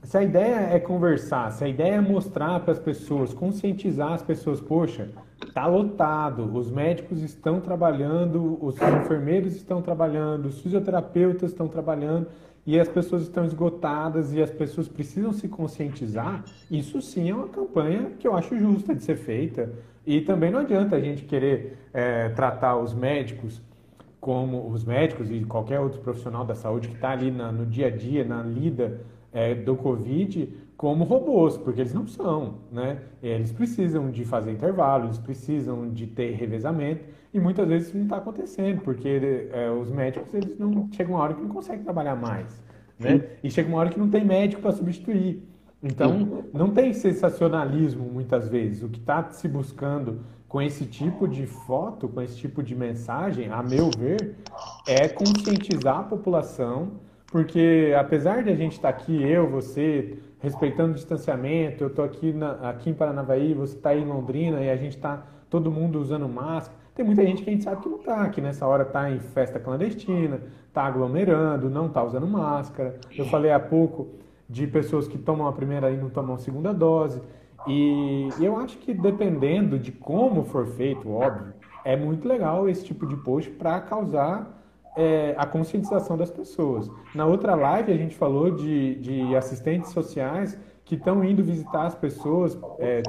se a ideia é conversar, se a ideia é mostrar para as pessoas, conscientizar as pessoas, poxa, tá lotado, os médicos estão trabalhando, os enfermeiros estão trabalhando, os fisioterapeutas estão trabalhando e as pessoas estão esgotadas e as pessoas precisam se conscientizar, isso sim é uma campanha que eu acho justa de ser feita. E também não adianta a gente querer tratar os médicos como os médicos e qualquer outro profissional da saúde que está ali no dia a dia, na lida do Covid, como robôs, porque eles não são, né? Eles precisam de fazer intervalo, eles precisam de ter revezamento, e muitas vezes isso não está acontecendo, porque os médicos, eles não chegam uma hora que não conseguem trabalhar mais, né? Sim. E chega uma hora que não tem médico para substituir. Então, não tem sensacionalismo muitas vezes. O que está se buscando com esse tipo de foto, com esse tipo de mensagem, a meu ver, é conscientizar a população, porque apesar de a gente estar aqui, eu, você, respeitando o distanciamento, eu estou aqui em Paranavaí, você está aí em Londrina e a gente está todo mundo usando máscara, tem muita gente que a gente sabe que não está, que nessa hora está em festa clandestina, está aglomerando, não está usando máscara. Eu falei há pouco de pessoas que tomam a primeira e não tomam a segunda dose. E eu acho que dependendo de como for feito, óbvio, é muito legal esse tipo de post para causar a conscientização das pessoas. Na outra live a gente falou de assistentes sociais que estão indo visitar as pessoas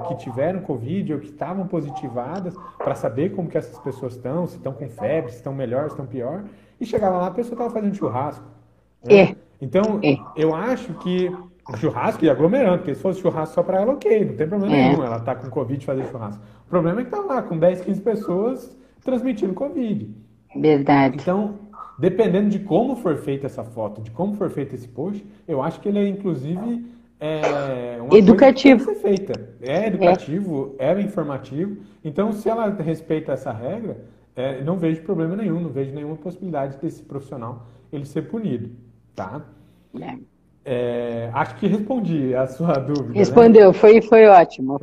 que tiveram Covid ou que estavam positivadas para saber como que essas pessoas estão, se estão com febre, se estão melhor, se estão pior. E chegava lá, a pessoa estava fazendo churrasco, né? É, Então, é. eu acho que O churrasco e aglomerando, porque se fosse churrasco só para ela, ok, não tem problema É, nenhum. Ela tá com Covid e fazer churrasco. O problema é que tá lá com 10, 15 pessoas transmitindo Covid. verdade. Então, dependendo de como for feita essa foto, de como for feito esse post, eu acho que ele é, inclusive, uma coisa que tem que Educativo. ser feita. É É. educativo, é informativo. Então, se ela respeita essa regra, não vejo problema nenhum, não vejo nenhuma possibilidade desse profissional ele ser punido, tá? É. Acho que respondi a sua dúvida, né? Respondeu, foi ótimo.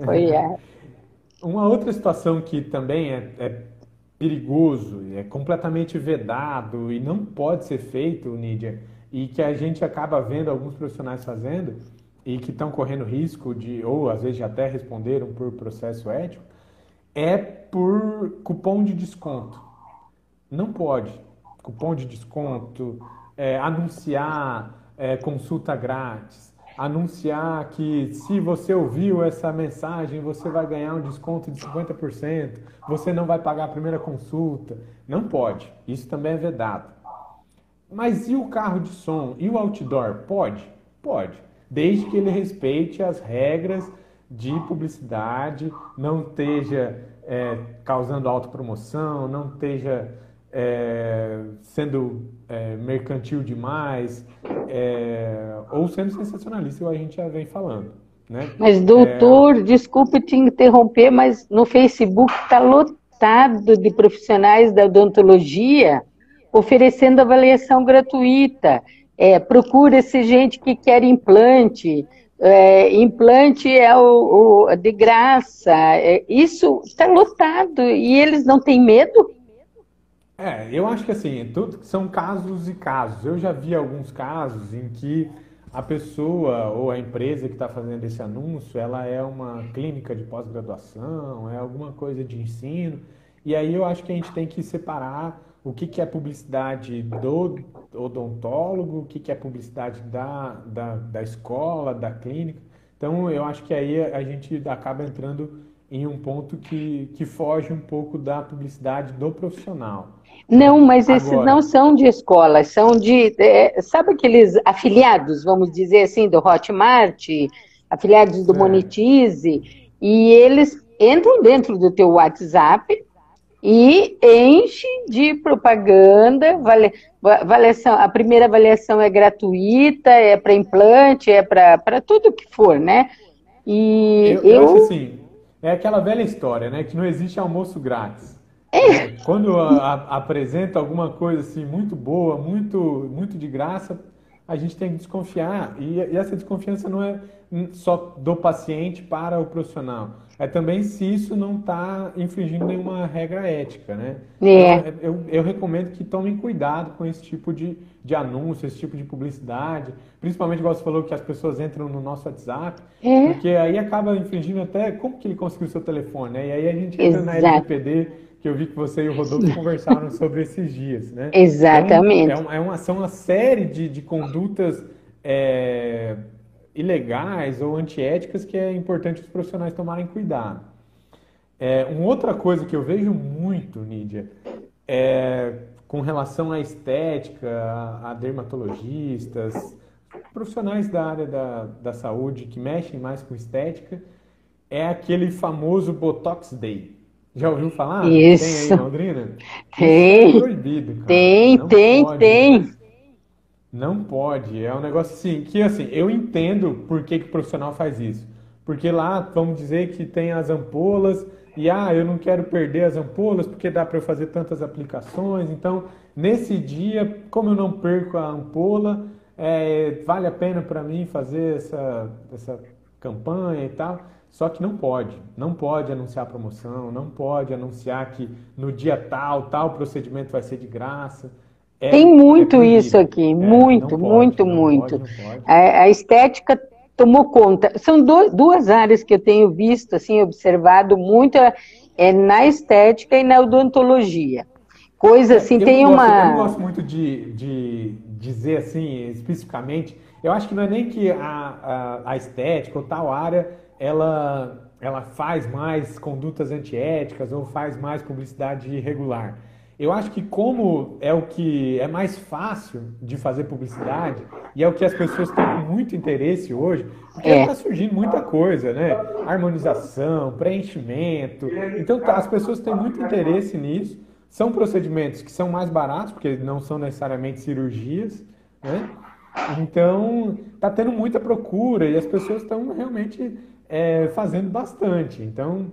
Uma outra situação que também é perigoso, é completamente vedado e não pode ser feito, Nídia, e que a gente acaba vendo alguns profissionais fazendo e que estão correndo risco de, ou às vezes já até responderam por processo ético, é por cupom de desconto. Não pode. Cupom de desconto, anunciar consulta grátis, anunciar que se você ouviu essa mensagem, você vai ganhar um desconto de 50%, você não vai pagar a primeira consulta. Não pode. Isso também é vedado. Mas e o carro de som? E o outdoor? Pode? Pode. Desde que ele respeite as regras de publicidade, não esteja causando autopromoção, não esteja sendo mercantil demais, ou sendo sensacionalista, igual a gente já vem falando, né? Mas, doutor, desculpe te interromper, mas no Facebook está lotado de profissionais da odontologia oferecendo avaliação gratuita. Procura-se gente que quer implante. Implante é de graça. Isso está lotado. E eles não têm medo? Eu acho que assim, tudo são casos e casos. Eu já vi alguns casos em que a pessoa ou a empresa que está fazendo esse anúncio, ela é uma clínica de pós-graduação, é alguma coisa de ensino, e aí eu acho que a gente tem que separar o que que é publicidade do odontólogo, o que que é publicidade da escola, da clínica. Então eu acho que aí a gente acaba entrando em um ponto que foge um pouco da publicidade do profissional, Não, né? mas esses não Agora, são de escolas, são sabe aqueles afiliados, vamos dizer assim, do Hotmart, afiliados do é, Monetize, e eles entram dentro do teu WhatsApp e enche de propaganda, avaliação, a primeira avaliação é gratuita, é para implante, é para tudo que for, né? E eu acho eu, assim, é aquela velha história, né? Que não existe almoço grátis, né? Quando apresenta alguma coisa assim muito boa, muito de graça, a gente tem que desconfiar. E essa desconfiança não é só do paciente para o profissional. É também se isso não está infringindo nenhuma regra ética, né? Então, é, eu recomendo que tomem cuidado com esse tipo de anúncio, esse tipo de publicidade. Principalmente, igual você falou, que as pessoas entram no nosso WhatsApp, é, porque aí acaba infringindo até como que ele conseguiu o seu telefone, né? E aí a gente entra na exato, LGPD, que eu vi que você e o Rodolfo conversaram sobre esses dias, né? Então, exatamente. são uma série de condutas é, ilegais ou antiéticas que é importante os profissionais tomarem cuidado. Uma outra coisa que eu vejo muito, Nídia, com relação à estética, a dermatologistas, profissionais da área da saúde que mexem mais com estética, é aquele famoso Botox Day. Já ouviu falar? Tem aí Isso, em Londrina? Isso é tem, proibido, cara. tem, Não tem, pode. tem. Não pode. É um negócio assim, que assim, eu entendo por que que o profissional faz isso. Porque lá, vamos dizer que tem as ampolas e eu não quero perder as ampolas porque dá para eu fazer tantas aplicações. Então, nesse dia, como eu não perco a ampola, vale a pena para mim fazer essa campanha e tal. Só que não pode. Não pode anunciar promoção, não pode anunciar que no dia tal procedimento vai ser de graça. Tem É muito isso proibido. aqui, Não muito, pode, muito, não pode, muito. não pode. A estética tomou conta. São duas áreas que eu tenho visto, assim, observado muito, na estética e na odontologia. Coisa assim, tem Eu não uma. gosto muito de dizer assim especificamente. Eu acho que não é nem que a estética ou tal área ela faz mais condutas antiéticas ou faz mais publicidade irregular. Eu acho que como é o que é mais fácil de fazer publicidade e é o que as pessoas têm com muito interesse hoje, porque É, está surgindo muita coisa, né? Harmonização, preenchimento. Então as pessoas têm muito interesse nisso. São procedimentos que são mais baratos, porque não são necessariamente cirurgias, né? Então, está tendo muita procura e as pessoas estão realmente fazendo bastante. Então,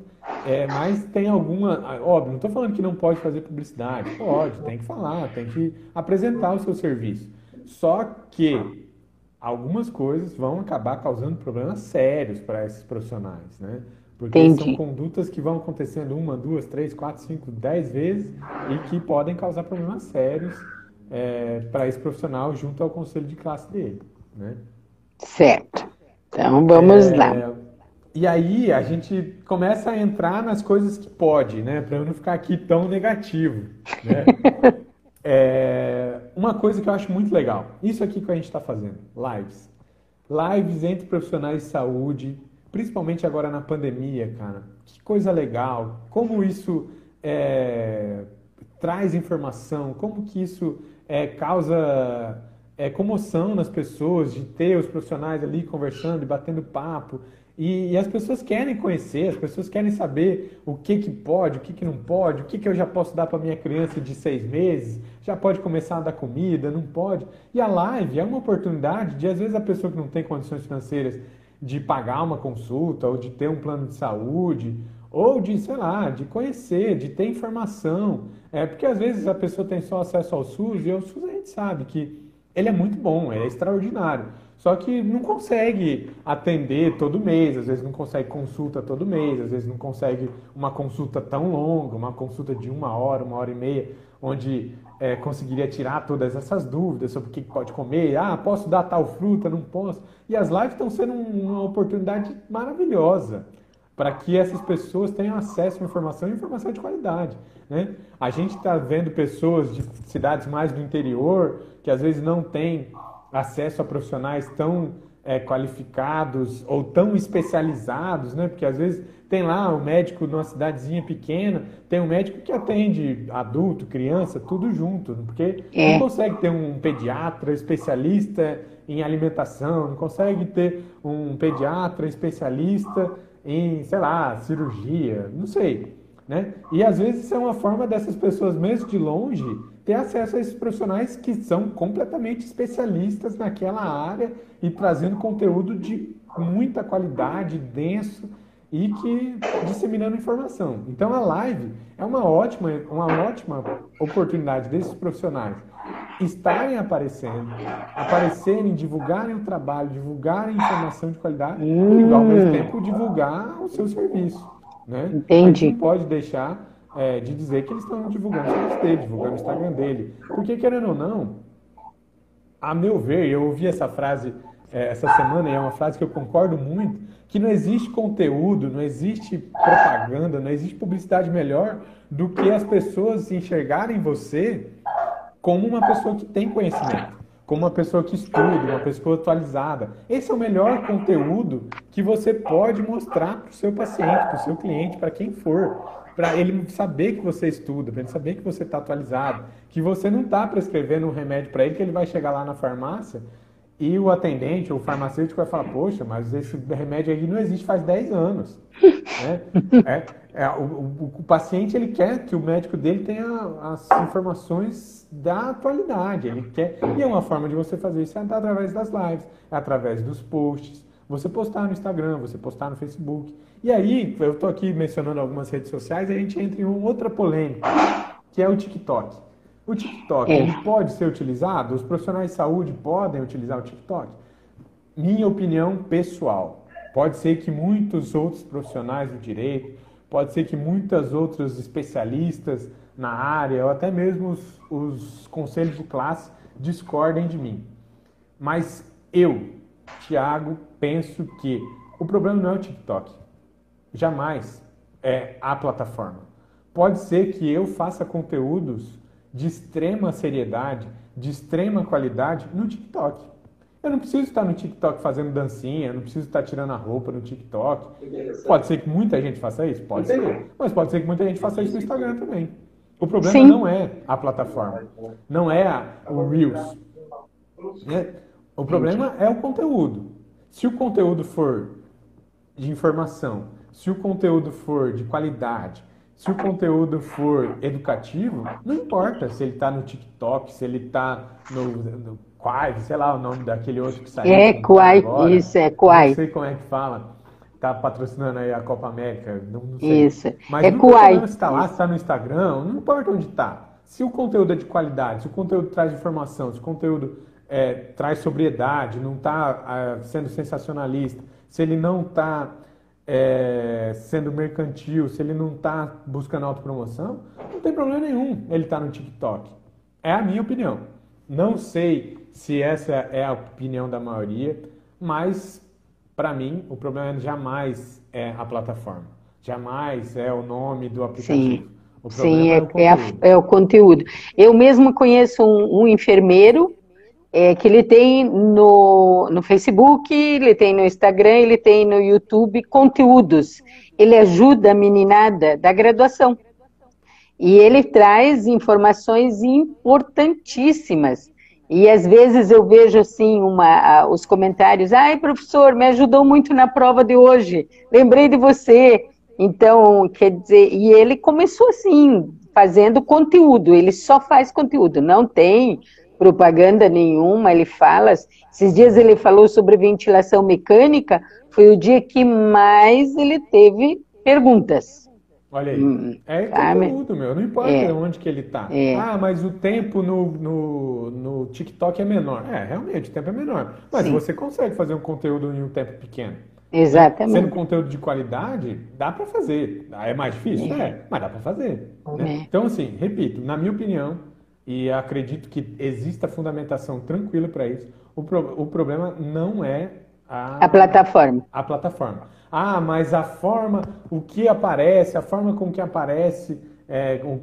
mas tem alguma. Óbvio, não estou falando que não pode fazer publicidade. Pode, tem que falar, tem que apresentar o seu serviço. Só que algumas coisas vão acabar causando problemas sérios para esses profissionais, né? Porque são entendi. condutas que vão acontecendo uma, duas, três, quatro, cinco, 10 vezes e que podem causar problemas sérios para esse profissional junto ao conselho de classe dele, né? Certo. Então, vamos lá. E aí a gente começa a entrar nas coisas que pode, né? Para eu não ficar aqui tão negativo, né? Uma coisa que eu acho muito legal, isso aqui que a gente está fazendo, lives. Lives entre profissionais de saúde, principalmente agora na pandemia, cara. Que coisa legal. Como isso traz informação, como que isso causa comoção nas pessoas, de ter os profissionais ali conversando e batendo papo. E as pessoas querem conhecer, as pessoas querem saber o que pode, o que não pode, o que eu já posso dar para minha criança de 6 meses, já pode começar a dar comida, não pode. E a live é uma oportunidade de, às vezes, a pessoa que não tem condições financeiras de pagar uma consulta, ou de ter um plano de saúde, ou de, sei lá, de conhecer, de ter informação. Porque às vezes a pessoa tem só acesso ao SUS, e o SUS a gente sabe que ele é muito bom, é extraordinário. Só que não consegue atender todo mês, às vezes não consegue consulta todo mês, às vezes não consegue uma consulta tão longa, uma consulta de 1 hora, 1 hora e meia, onde conseguiria tirar todas essas dúvidas sobre o que pode comer, posso dar tal fruta, não posso. E as lives estão sendo uma oportunidade maravilhosa para que essas pessoas tenham acesso à informação e informação de qualidade, né? A gente está vendo pessoas de cidades mais do interior que às vezes não têm acesso a profissionais tão qualificados ou tão especializados, né? Porque às vezes tem lá um médico numa cidadezinha pequena, tem um médico que atende adulto, criança, tudo junto, porque não É, consegue ter um pediatra especialista em alimentação, não consegue ter um pediatra especialista em, sei lá, cirurgia, não sei, né? E às vezes isso é uma forma dessas pessoas, mesmo de longe, ter acesso a esses profissionais que são completamente especialistas naquela área e trazendo conteúdo de muita qualidade, denso e que disseminando informação. Então a live é uma ótima oportunidade desses profissionais estarem aparecerem, divulgarem o trabalho, divulgarem informação de qualidade e ao mesmo tempo divulgar o seu serviço, né? A gente não entendi. pode deixar de dizer que eles estão divulgando o serviço dele, divulgando o Instagram dele. Porque, querendo ou não, a meu ver, eu ouvi essa frase essa semana, e é uma frase que eu concordo muito, que não existe conteúdo, não existe propaganda, não existe publicidade melhor do que as pessoas enxergarem você como uma pessoa que tem conhecimento, como uma pessoa que estuda, uma pessoa atualizada. Esse é o melhor conteúdo que você pode mostrar para o seu paciente, para o seu cliente, para quem for, para ele saber que você estuda, para ele saber que você está atualizado, que você não está prescrevendo um remédio para ele, que ele vai chegar lá na farmácia e o atendente ou o farmacêutico vai falar, poxa, mas esse remédio aí não existe faz 10 anos, né? O paciente ele quer que o médico dele tenha as informações da atualidade, ele quer, e é uma forma de você fazer isso através das lives, através dos posts, você postar no Instagram, você postar no Facebook. E aí, eu estou aqui mencionando algumas redes sociais, e a gente entra em uma outra polêmica, que é o TikTok. O TikTok, É, ele pode ser utilizado? Os profissionais de saúde podem utilizar o TikTok? Minha opinião pessoal. Pode ser que muitos outros profissionais do direito, pode ser que muitas outros especialistas na área, ou até mesmo os conselhos de classe discordem de mim. Mas eu, Thiago, penso que o problema não é o TikTok. Jamais é a plataforma. Pode ser que eu faça conteúdos de extrema seriedade, de extrema qualidade no TikTok. Eu não preciso estar no TikTok fazendo dancinha, eu não preciso estar tirando a roupa no TikTok. Pode ser que muita gente faça isso? Pode ser. Mas pode ser que muita gente faça isso no Instagram também. O problema Sim. não é a plataforma, não é o Reels, né? O Entendi. problema é o conteúdo. Se o conteúdo for de informação, se o conteúdo for de qualidade, se o conteúdo for educativo, não importa se ele está no TikTok, se ele está no Quai, sei lá o nome daquele outro que saiu, É que não está Kuai, agora, isso, é não Kuai, sei como é que fala, está patrocinando aí a Copa América, não sei. isso. Mas É não tem problema Kuai, se está lá, se isso. está no Instagram, não importa onde está. Se o conteúdo é de qualidade, se o conteúdo traz informação, se o conteúdo traz sobriedade, não está sendo sensacionalista, se ele não está sendo mercantil, se ele não está buscando autopromoção, não tem problema nenhum ele estar no TikTok. É a minha opinião. Não sei se essa é a opinião da maioria, mas para mim o problema jamais é a plataforma, jamais é o nome do Sim, aplicativo. O sim, problema é o conteúdo. é o conteúdo. Eu mesmo conheço um enfermeiro que ele tem no Facebook, ele tem no Instagram, ele tem no YouTube conteúdos. Ele ajuda a meninada da graduação. E ele traz informações importantíssimas. E às vezes eu vejo assim os comentários, ai professor, me ajudou muito na prova de hoje, lembrei de você. Então, quer dizer, e ele começou assim, fazendo conteúdo, ele só faz conteúdo, não tem propaganda nenhuma, ele fala, esses dias ele falou sobre ventilação mecânica, foi o dia que mais ele teve perguntas. Olha aí. É Sabe? conteúdo, meu. Não importa É, onde que ele tá. é, Ah, mas o tempo no TikTok é menor. É, realmente, o tempo é menor. Mas sim, você consegue fazer um conteúdo em um tempo pequeno, né? Sendo exatamente. conteúdo de qualidade, dá pra fazer. Ah, é mais difícil? É, É, mas dá pra fazer, né? é. Então, assim, repito, na minha opinião, e acredito que exista fundamentação tranquila para isso, o problema não é A plataforma. a plataforma. Ah, mas a forma, o que aparece, a forma com que aparece,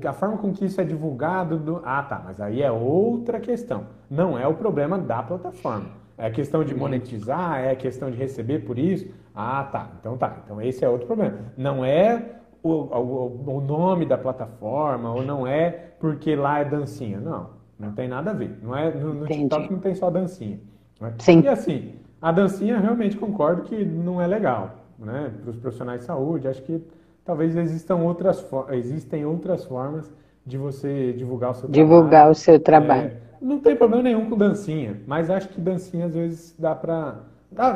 a forma com que isso é divulgado. Ah, tá, mas aí é outra questão. Não é o problema da plataforma. É questão de monetizar, é questão de receber por isso. Ah, tá. Então tá. Então esse é outro problema. Não é o nome da plataforma, ou não é porque lá é dancinha. Não, não tem nada a ver. Não é, no TikTok Entendi. não tem só dancinha. Né? E Sim, assim, a dancinha realmente concordo que não é legal, né? Para os profissionais de saúde, acho que talvez existem outras formas de você divulgar o seu divulgar trabalho. o seu trabalho. Não tem problema nenhum com dancinha, mas acho que dancinha às vezes dá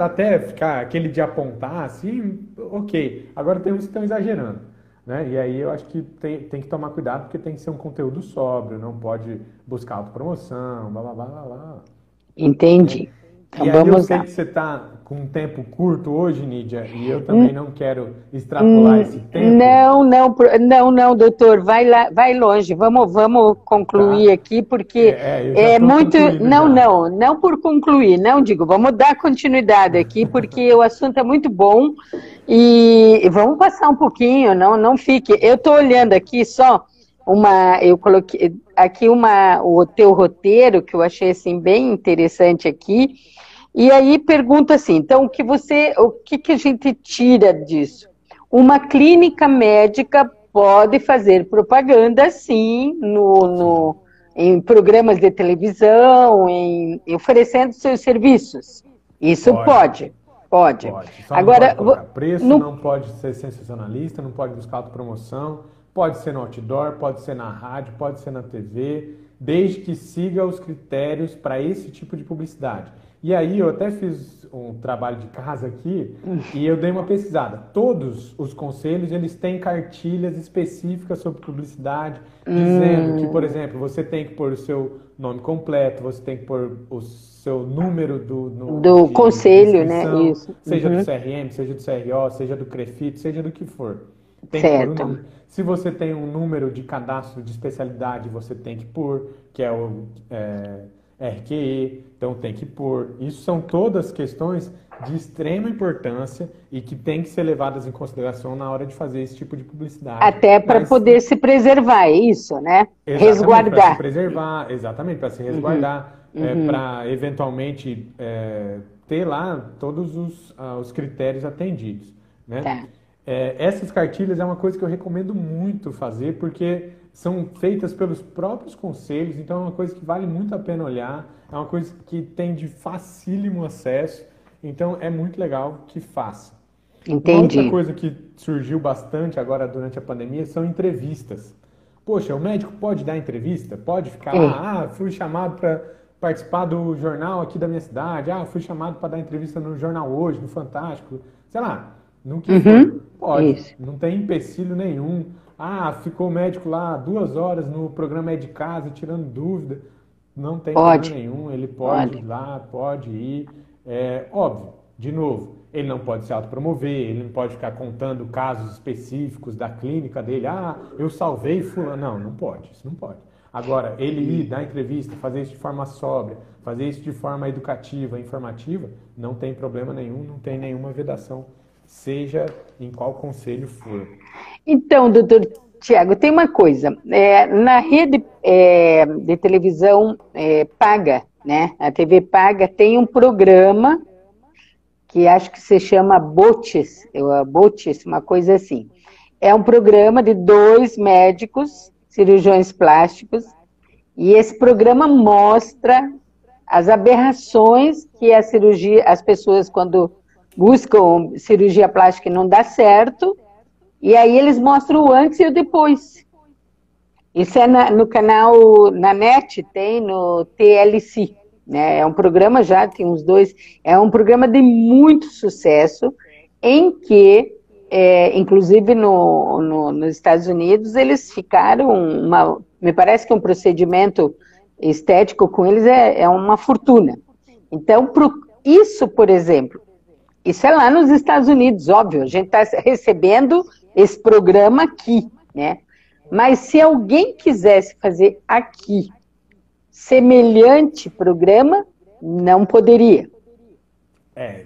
até ficar aquele de apontar assim, ok. Agora tem uns que estão exagerando, né? E aí eu acho que tem que tomar cuidado porque tem que ser um conteúdo sóbrio, não pode buscar autopromoção, blá blá blá blá blá. Entendi. E Então aí eu vamos sei lá. que você está com um tempo curto hoje, Nídia, e eu também N- não quero extrapolar esse tempo, Não, não, não, não, doutor, vai lá, vai longe. Vamos concluir tá? aqui, porque Eu já é estou muito. concluindo Não, já. não, não por concluir, não digo, vamos dar continuidade aqui, porque o assunto é muito bom e vamos passar um pouquinho, não fique. Eu estou olhando aqui só eu coloquei aqui o teu roteiro, que eu achei assim bem interessante aqui. E aí pergunta assim, então o que que a gente tira disso? Uma clínica médica pode fazer propaganda, sim, Sim, em programas de televisão, oferecendo seus serviços. Isso pode. pode, pode. Pode. Só não pode Agora, colocar preço, no, não pode ser sensacionalista, não pode buscar autopromoção, pode ser no outdoor, pode ser na rádio, pode ser na TV, desde que siga os critérios para esse tipo de publicidade. E aí eu até fiz um trabalho de casa aqui e eu dei uma pesquisada. Todos os conselhos, eles têm cartilhas específicas sobre publicidade, dizendo que, por hum, exemplo, você tem que pôr o seu nome completo, você tem que pôr o seu número do de conselho, né? inscrição, Isso. seja do Uhum, CRM, seja do CRO, seja do CREFIT, seja do que for. Tem que pôr o certo. número. Se você tem um número de cadastro de especialidade, você tem que pôr, que é o RQE, então tem que pôr. Isso são todas questões de extrema importância e que tem que ser levadas em consideração na hora de fazer esse tipo de publicidade. Até para Mas poder se preservar, é isso, né? exatamente, para se Resguardar. preservar, exatamente, para se Uhum, resguardar, uhum, para eventualmente ter lá todos os critérios atendidos, né? tá. Essas cartilhas é uma coisa que eu recomendo muito fazer, porque são feitas pelos próprios conselhos, então é uma coisa que vale muito a pena olhar, é uma coisa que tem de facílimo acesso, então é muito legal que faça. Uma outra Entendi. coisa que surgiu bastante agora durante a pandemia são entrevistas. Poxa, o médico pode dar entrevista? Pode ficar É. lá, fui chamado para participar do jornal aqui da minha cidade, fui chamado para dar entrevista no Jornal Hoje, no Fantástico, sei lá, no que for. Uhum. Pode, Isso. não tem empecilho nenhum. Ficou o médico lá 2 horas no programa É de Casa, tirando dúvida. Não tem problema Pode, nenhum, ele pode ir pode. lá, pode ir. Óbvio, de novo, ele não pode se autopromover, ele não pode ficar contando casos específicos da clínica dele. Eu salvei fulano. Não, não pode, isso não pode. Agora, ele ir dar entrevista, fazer isso de forma sóbria, fazer isso de forma educativa, informativa, não tem problema nenhum, não tem nenhuma vedação, seja em qual conselho for. Então, doutor Tiago, tem uma coisa. Na rede de televisão paga, né? A TV paga tem um programa que acho que se chama Botes, uma coisa assim. É um programa de dois médicos, cirurgiões plásticos, e esse programa mostra as aberrações que a cirurgia, as pessoas quando buscam cirurgia plástica e não dá certo, e aí eles mostram o antes e o depois. Isso é no canal, na NET, tem no TLC, né? É um programa já, tem uns dois, é um programa de muito sucesso, em que, inclusive nos Estados Unidos, eles ficaram, me parece que um procedimento estético com eles é uma fortuna. Então, isso, por exemplo, isso é lá nos Estados Unidos, óbvio, a gente está recebendo esse programa aqui, né? Mas se alguém quisesse fazer aqui semelhante programa, não poderia. É,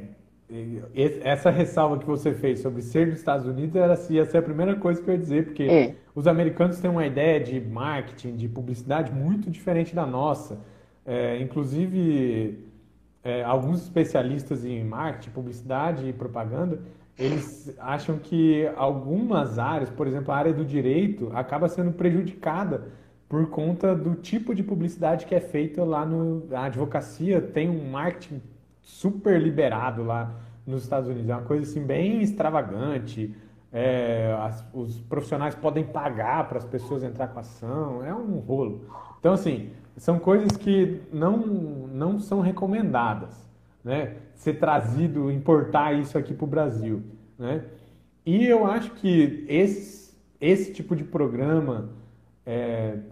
essa ressalva que você fez sobre ser dos Estados Unidos ia ser a primeira coisa que eu ia dizer, porque É. os americanos têm uma ideia de marketing, de publicidade muito diferente da nossa. Inclusive, alguns especialistas em marketing, publicidade e propaganda, eles acham que algumas áreas, por exemplo, a área do direito, acaba sendo prejudicada por conta do tipo de publicidade que é feita lá na advocacia. Tem um marketing super liberado lá nos Estados Unidos. É uma coisa assim bem extravagante. Os profissionais podem pagar para as pessoas entrar com a ação. É um rolo. Então, assim, são coisas que não são recomendadas, né? Ser trazido, importar isso aqui para o Brasil, né? E eu acho que esse tipo de programa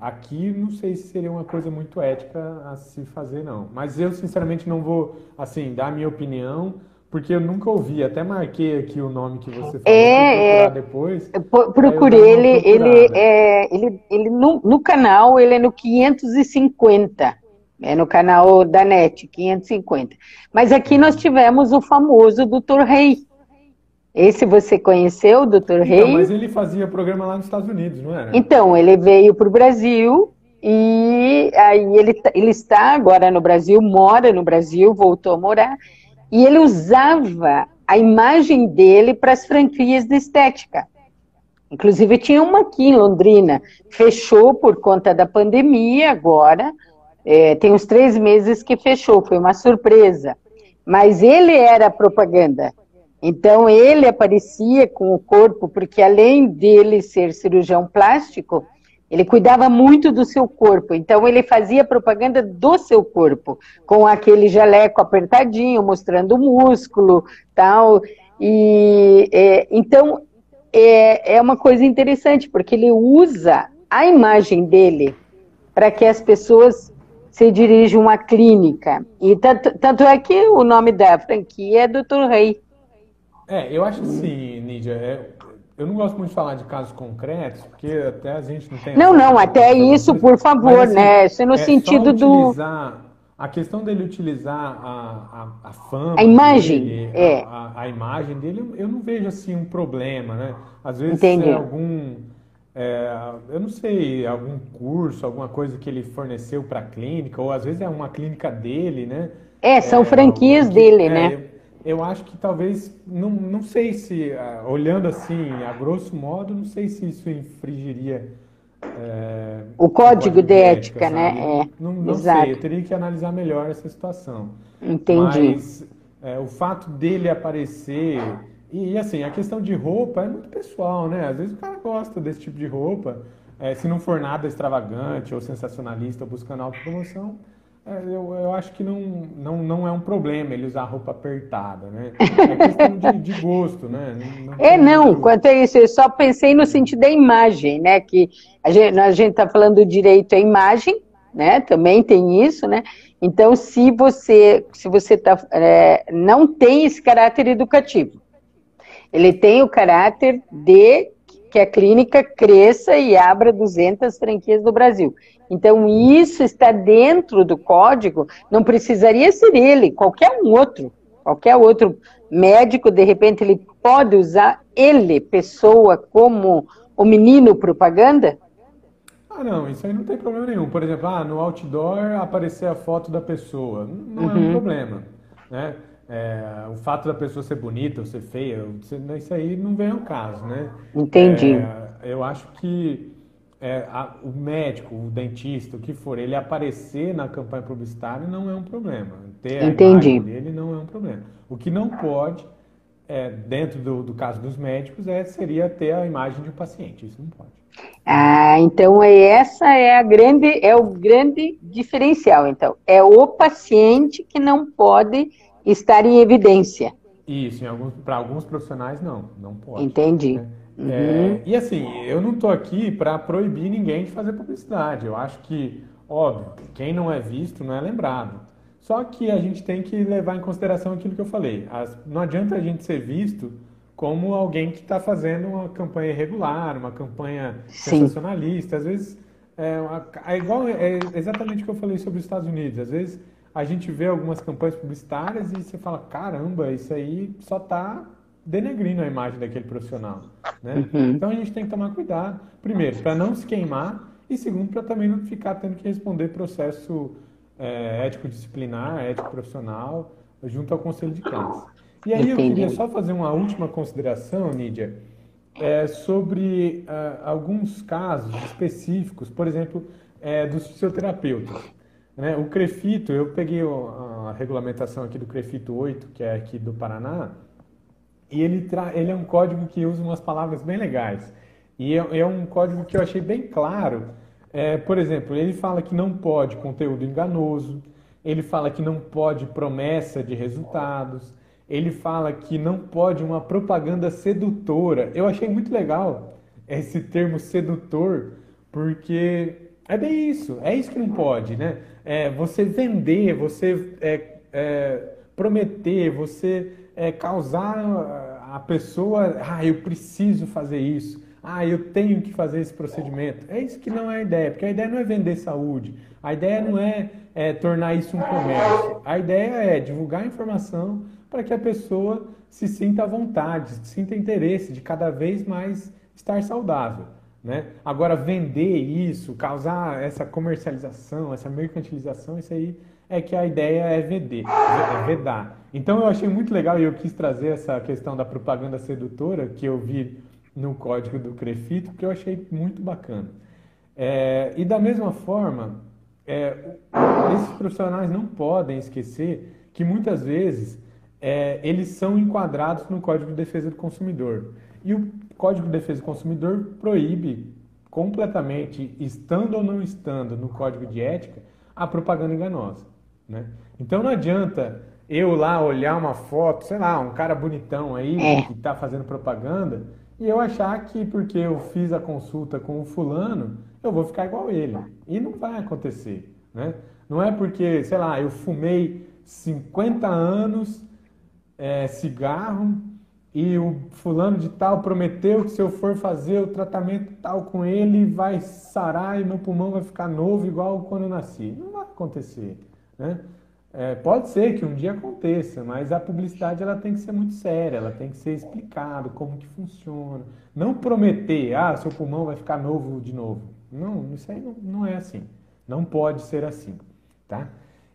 aqui, não sei se seria uma coisa muito ética a se fazer, não. Mas eu, sinceramente, não vou, assim, dar a minha opinião, porque eu nunca ouvi. Até marquei aqui o nome que você falou, fui procurar depois, para eu dar Procurei uma ele, procurada. ele no canal, ele é no 550, é no canal da NET, 550. Mas aqui nós Uhum. tivemos o famoso Dr. Rei. Esse você conheceu, Dr. Então, Rei? mas ele fazia programa lá nos Estados Unidos, não era? Então, ele veio para o Brasil e aí ele está agora no Brasil, mora no Brasil, voltou a morar, e ele usava a imagem dele para as franquias de estética. Inclusive tinha uma aqui em Londrina, fechou por conta da pandemia agora, tem uns 3 meses que fechou, foi uma surpresa. Mas ele era propaganda, então ele aparecia com o corpo, porque além dele ser cirurgião plástico, ele cuidava muito do seu corpo, então ele fazia propaganda do seu corpo, com aquele jaleco apertadinho, mostrando o músculo, tal, então é uma coisa interessante, porque ele usa a imagem dele para que as pessoas se dirijam à clínica. E tanto é que o nome da franquia é Dr. Rei. Eu acho assim, Nídia, eu não gosto muito de falar de casos concretos, porque até a gente não tem Não, acesso a não, todas as até isso, informações, por mas favor, assim, né? Isso é no é só sentido utilizar, a questão dele utilizar a a fama imagem. dele, É, a imagem dele, eu não vejo assim um problema, né? Às vezes é entendeu? eu não sei, algum curso, alguma coisa que ele forneceu para a clínica, ou às vezes é uma clínica dele, né? São franquias Que, dele, né? eu acho que talvez, não sei se, olhando assim, a grosso modo, não sei se isso infringiria O o código código de de ética, ética, sabe? né? Não sei, eu Exato. teria que analisar melhor essa situação. Entendi. Mas o fato dele aparecer. E assim, a questão de roupa é muito pessoal, né? Às vezes o cara gosta desse tipo de roupa. Se não for nada extravagante ou sensacionalista ou buscando autopromoção, eu acho que não é um problema ele usar roupa apertada, né? É questão de gosto, né? Não tem Não, muito. quanto a isso, eu só pensei no sentido da imagem, né? Que a gente está falando do direito à imagem, né? Também tem isso, né? Então, se você não tem esse caráter educativo, ele tem o caráter de que a clínica cresça e abra 200 franquias no Brasil. Então, isso está dentro do código, não precisaria ser ele, qualquer outro médico, de repente, ele pode usar ele, pessoa, como o menino propaganda? Ah, não, isso aí não tem problema nenhum. Por exemplo, no outdoor aparecer a foto da pessoa, não é um Uhum, problema, né? O fato da pessoa ser bonita ou ser feia, isso aí não vem ao caso, né? entendi, Eu acho que o médico, o dentista, o que for, ele aparecer na campanha publicitária não é um problema. Ter a imagem entendi. dele não é um problema. O que não pode, dentro do caso dos médicos, seria ter a imagem de um paciente. Isso não pode. Então essa é o grande diferencial. Então, é o paciente que não pode estar em evidência. Isso, para alguns profissionais não pode. Entendi. Né? Uhum. E assim, eu não estou aqui para proibir ninguém de fazer publicidade. Eu acho que, óbvio, quem não é visto não é lembrado. Só que a gente tem que levar em consideração aquilo que eu falei. Não adianta a gente ser visto como alguém que está fazendo uma campanha irregular, uma campanha Sim. sensacionalista. Às vezes é exatamente o que eu falei sobre os Estados Unidos. Às vezes a gente vê algumas campanhas publicitárias e você fala, caramba, isso aí só está denegrindo a imagem daquele profissional, né? Uhum. Então a gente tem que tomar cuidado, primeiro, para não se queimar e segundo, para também não ficar tendo que responder processo ético-disciplinar, ético-profissional, junto ao conselho de classe. E aí eu queria Entendi. só fazer uma última consideração, Nídia, sobre alguns casos específicos, por exemplo, dos fisioterapeutas. Né? O CREFITO, eu peguei a regulamentação aqui do CREFITO 8, que é aqui do Paraná, e ele é um código que usa umas palavras bem legais. E é um código que eu achei bem claro. Por exemplo, ele fala que não pode conteúdo enganoso, ele fala que não pode promessa de resultados, ele fala que não pode uma propaganda sedutora. Eu achei muito legal esse termo sedutor, porque é isso que não pode, né? Você vender, você prometer, você causar a pessoa, eu preciso fazer isso, eu tenho que fazer esse procedimento. É isso que não é a ideia, porque a ideia não é vender saúde, a ideia não é tornar isso um comércio, a ideia é divulgar a informação para que a pessoa se sinta à vontade, sinta interesse de cada vez mais estar saudável. Né? Agora, vender isso, causar essa comercialização, essa mercantilização, isso aí é que a ideia é vedar. Então eu achei muito legal e eu quis trazer essa questão da propaganda sedutora que eu vi no código do CREFITO, porque eu achei muito bacana. E da mesma forma, esses profissionais não podem esquecer que muitas vezes eles são enquadrados no Código de Defesa do Consumidor. E o Código de Defesa do Consumidor proíbe completamente, estando ou não estando no Código de Ética, a propaganda enganosa. Né? Então não adianta eu lá olhar uma foto, sei lá, um cara bonitão aí É. que está fazendo propaganda e eu achar que porque eu fiz a consulta com o fulano, eu vou ficar igual ele. E não vai acontecer. Né? Não é porque, sei lá, eu fumei 50 anos cigarro e o fulano de tal prometeu que se eu for fazer o tratamento tal com ele vai sarar e meu pulmão vai ficar novo igual quando eu nasci. Não vai acontecer, né? Pode ser que um dia aconteça, mas a publicidade ela tem que ser muito séria, ela tem que ser explicado como que funciona. Não prometer, seu pulmão vai ficar novo de novo. Não, isso aí não é assim. Não pode ser assim, tá?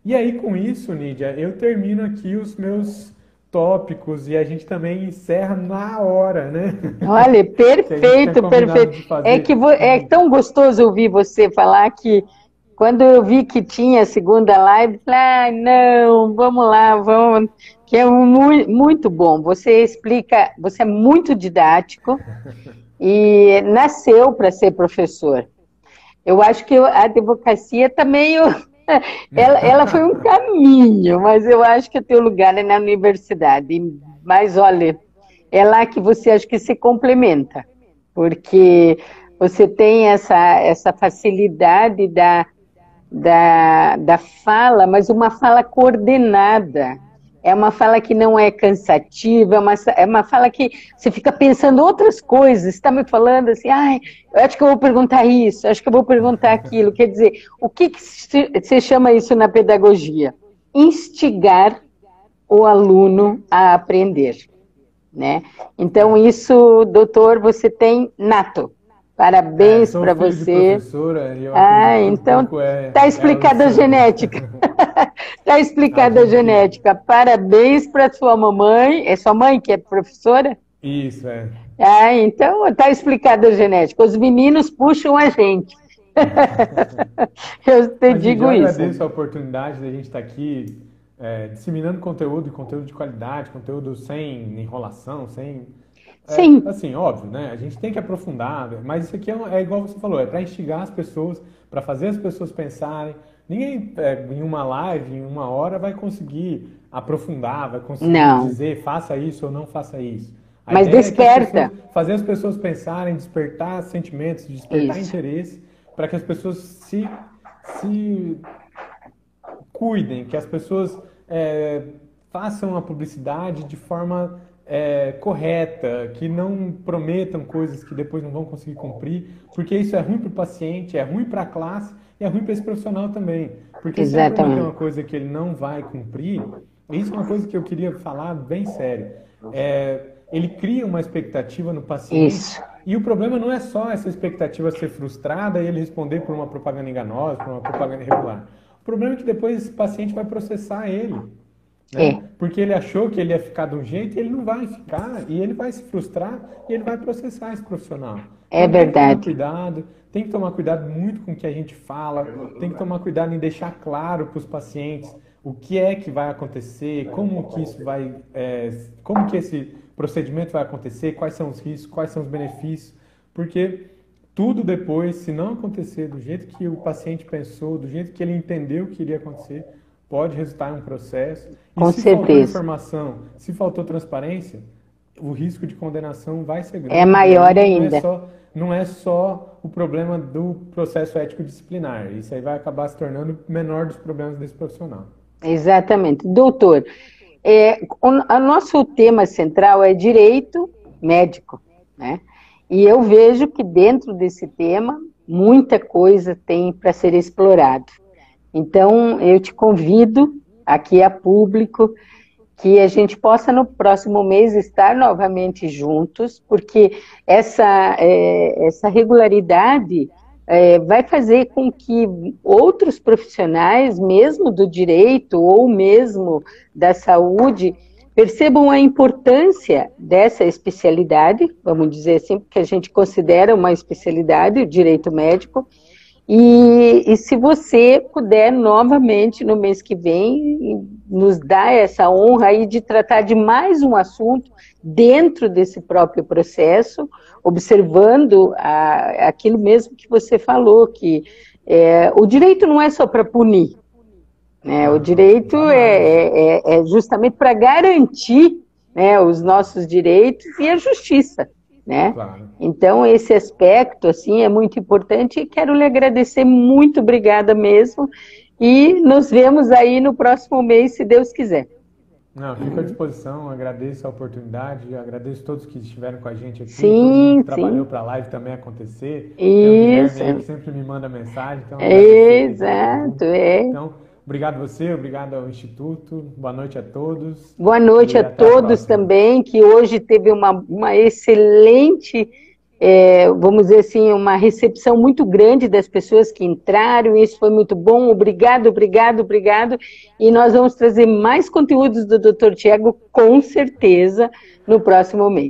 E aí com isso, Nídia, eu termino aqui os meus tópicos e a gente também encerra na hora, né? Olha, Que a gente tinha perfeito, combinado de perfeito. É que fazer. é tão gostoso ouvir você falar que quando eu vi que tinha a segunda live, falei, ah, não, vamos lá, vamos, que é muito bom. Você explica, você é muito didático e nasceu para ser professor. Eu acho que a advocacia também, ela foi um caminho, mas eu acho que o teu lugar é na universidade. Mas olha, é lá que você acha que se complementa, porque você tem essa facilidade da fala, mas uma fala coordenada. É uma fala que não é cansativa, é uma fala que você fica pensando outras coisas. Você está me falando assim, ai, eu acho que eu vou perguntar isso, acho que eu vou perguntar aquilo. Quer dizer, o que você chama isso na pedagogia? Instigar o aluno a aprender, né? Então, isso, doutor, você tem nato. Parabéns Sou para filho de você. professora e eu Ah, acredito que um então pouco tá é o explicada a sangue. genética. Tá A explicada a gente. genética. Parabéns para sua mamãe. É sua mãe que é professora? Isso, é. Ah, então tá explicada a genética. Os meninos puxam a gente. Eu te Mas, Lídia, eu digo isso. agradeço a oportunidade da gente estar aqui disseminando conteúdo, e conteúdo de qualidade, conteúdo sem enrolação, sem. Sim, Assim, óbvio, né? A gente tem que aprofundar, mas isso aqui é igual você falou, é para instigar as pessoas, para fazer as pessoas pensarem. Ninguém, em uma live, em uma hora, vai conseguir aprofundar, vai conseguir não. dizer faça isso ou não faça isso. A Mas ideia é que as pessoas, desperta. fazer as pessoas pensarem, despertar sentimentos, despertar Isso. interesse, para que as pessoas se cuidem, que as pessoas façam a publicidade de forma correta, que não prometam coisas que depois não vão conseguir cumprir, porque isso é ruim para o paciente, é ruim para a classe e é ruim para esse profissional também. Porque se ele prometer uma Exatamente. coisa que ele não vai cumprir, isso é uma coisa que eu queria falar bem sério. Ele cria uma expectativa no paciente Isso. e o problema não é só essa expectativa ser frustrada e ele responder por uma propaganda enganosa, por uma propaganda irregular. O problema é que depois esse paciente vai processar ele, né? É. Porque ele achou que ele ia ficar de um jeito e ele não vai ficar, e ele vai se frustrar e ele vai processar esse profissional. É Então verdade. tem que tomar cuidado muito com o que a gente fala, tem que tomar cuidado em deixar claro para os pacientes o que é que vai acontecer, como que isso vai, como que esse procedimento vai acontecer, quais são os riscos, quais são os benefícios, porque tudo depois, se não acontecer do jeito que o paciente pensou, do jeito que ele entendeu que iria acontecer, pode resultar em um processo. E Com se faltou certeza. informação, se faltou transparência, o risco de condenação vai ser É grande. E maior aí ainda. não é só o problema do processo ético disciplinar. Isso aí vai acabar se tornando o menor dos problemas desse profissional. Exatamente. Doutor, o nosso tema central é direito médico, né? E eu vejo que dentro desse tema muita coisa tem para ser explorado. Então, eu te convido aqui a público que a gente possa no próximo mês estar novamente juntos, porque essa regularidade vai fazer com que outros profissionais, mesmo do direito ou mesmo da saúde, percebam a importância dessa especialidade, vamos dizer assim, porque a gente considera uma especialidade, o direito médico, e se você puder novamente no mês que vem nos dar essa honra aí de tratar de mais um assunto dentro desse próprio processo, observando aquilo mesmo que você falou, que o direito não é só para punir, né? O Não, direito jamais. é justamente para garantir, né, os nossos direitos e a justiça, né? Claro. Então, esse aspecto, assim, é muito importante e quero lhe agradecer, muito obrigada mesmo, e nos vemos aí no próximo mês, se Deus quiser. Não, fico à disposição, agradeço a oportunidade, agradeço todos que estiveram com a gente aqui, todo mundo que Sim, trabalhou sim, para a live também acontecer. Tem o Guilherme aí que isso, sempre me manda mensagem, então agradecer desde já também. exato, é. Então, obrigado você, obrigado ao Instituto, boa noite a todos Boa noite e a até a todos próxima. também, que hoje teve uma excelente vamos dizer assim, uma recepção muito grande das pessoas que entraram, isso foi muito bom, obrigado, obrigado, obrigado, e nós vamos trazer mais conteúdos do Dr. Tiago, com certeza, no próximo mês.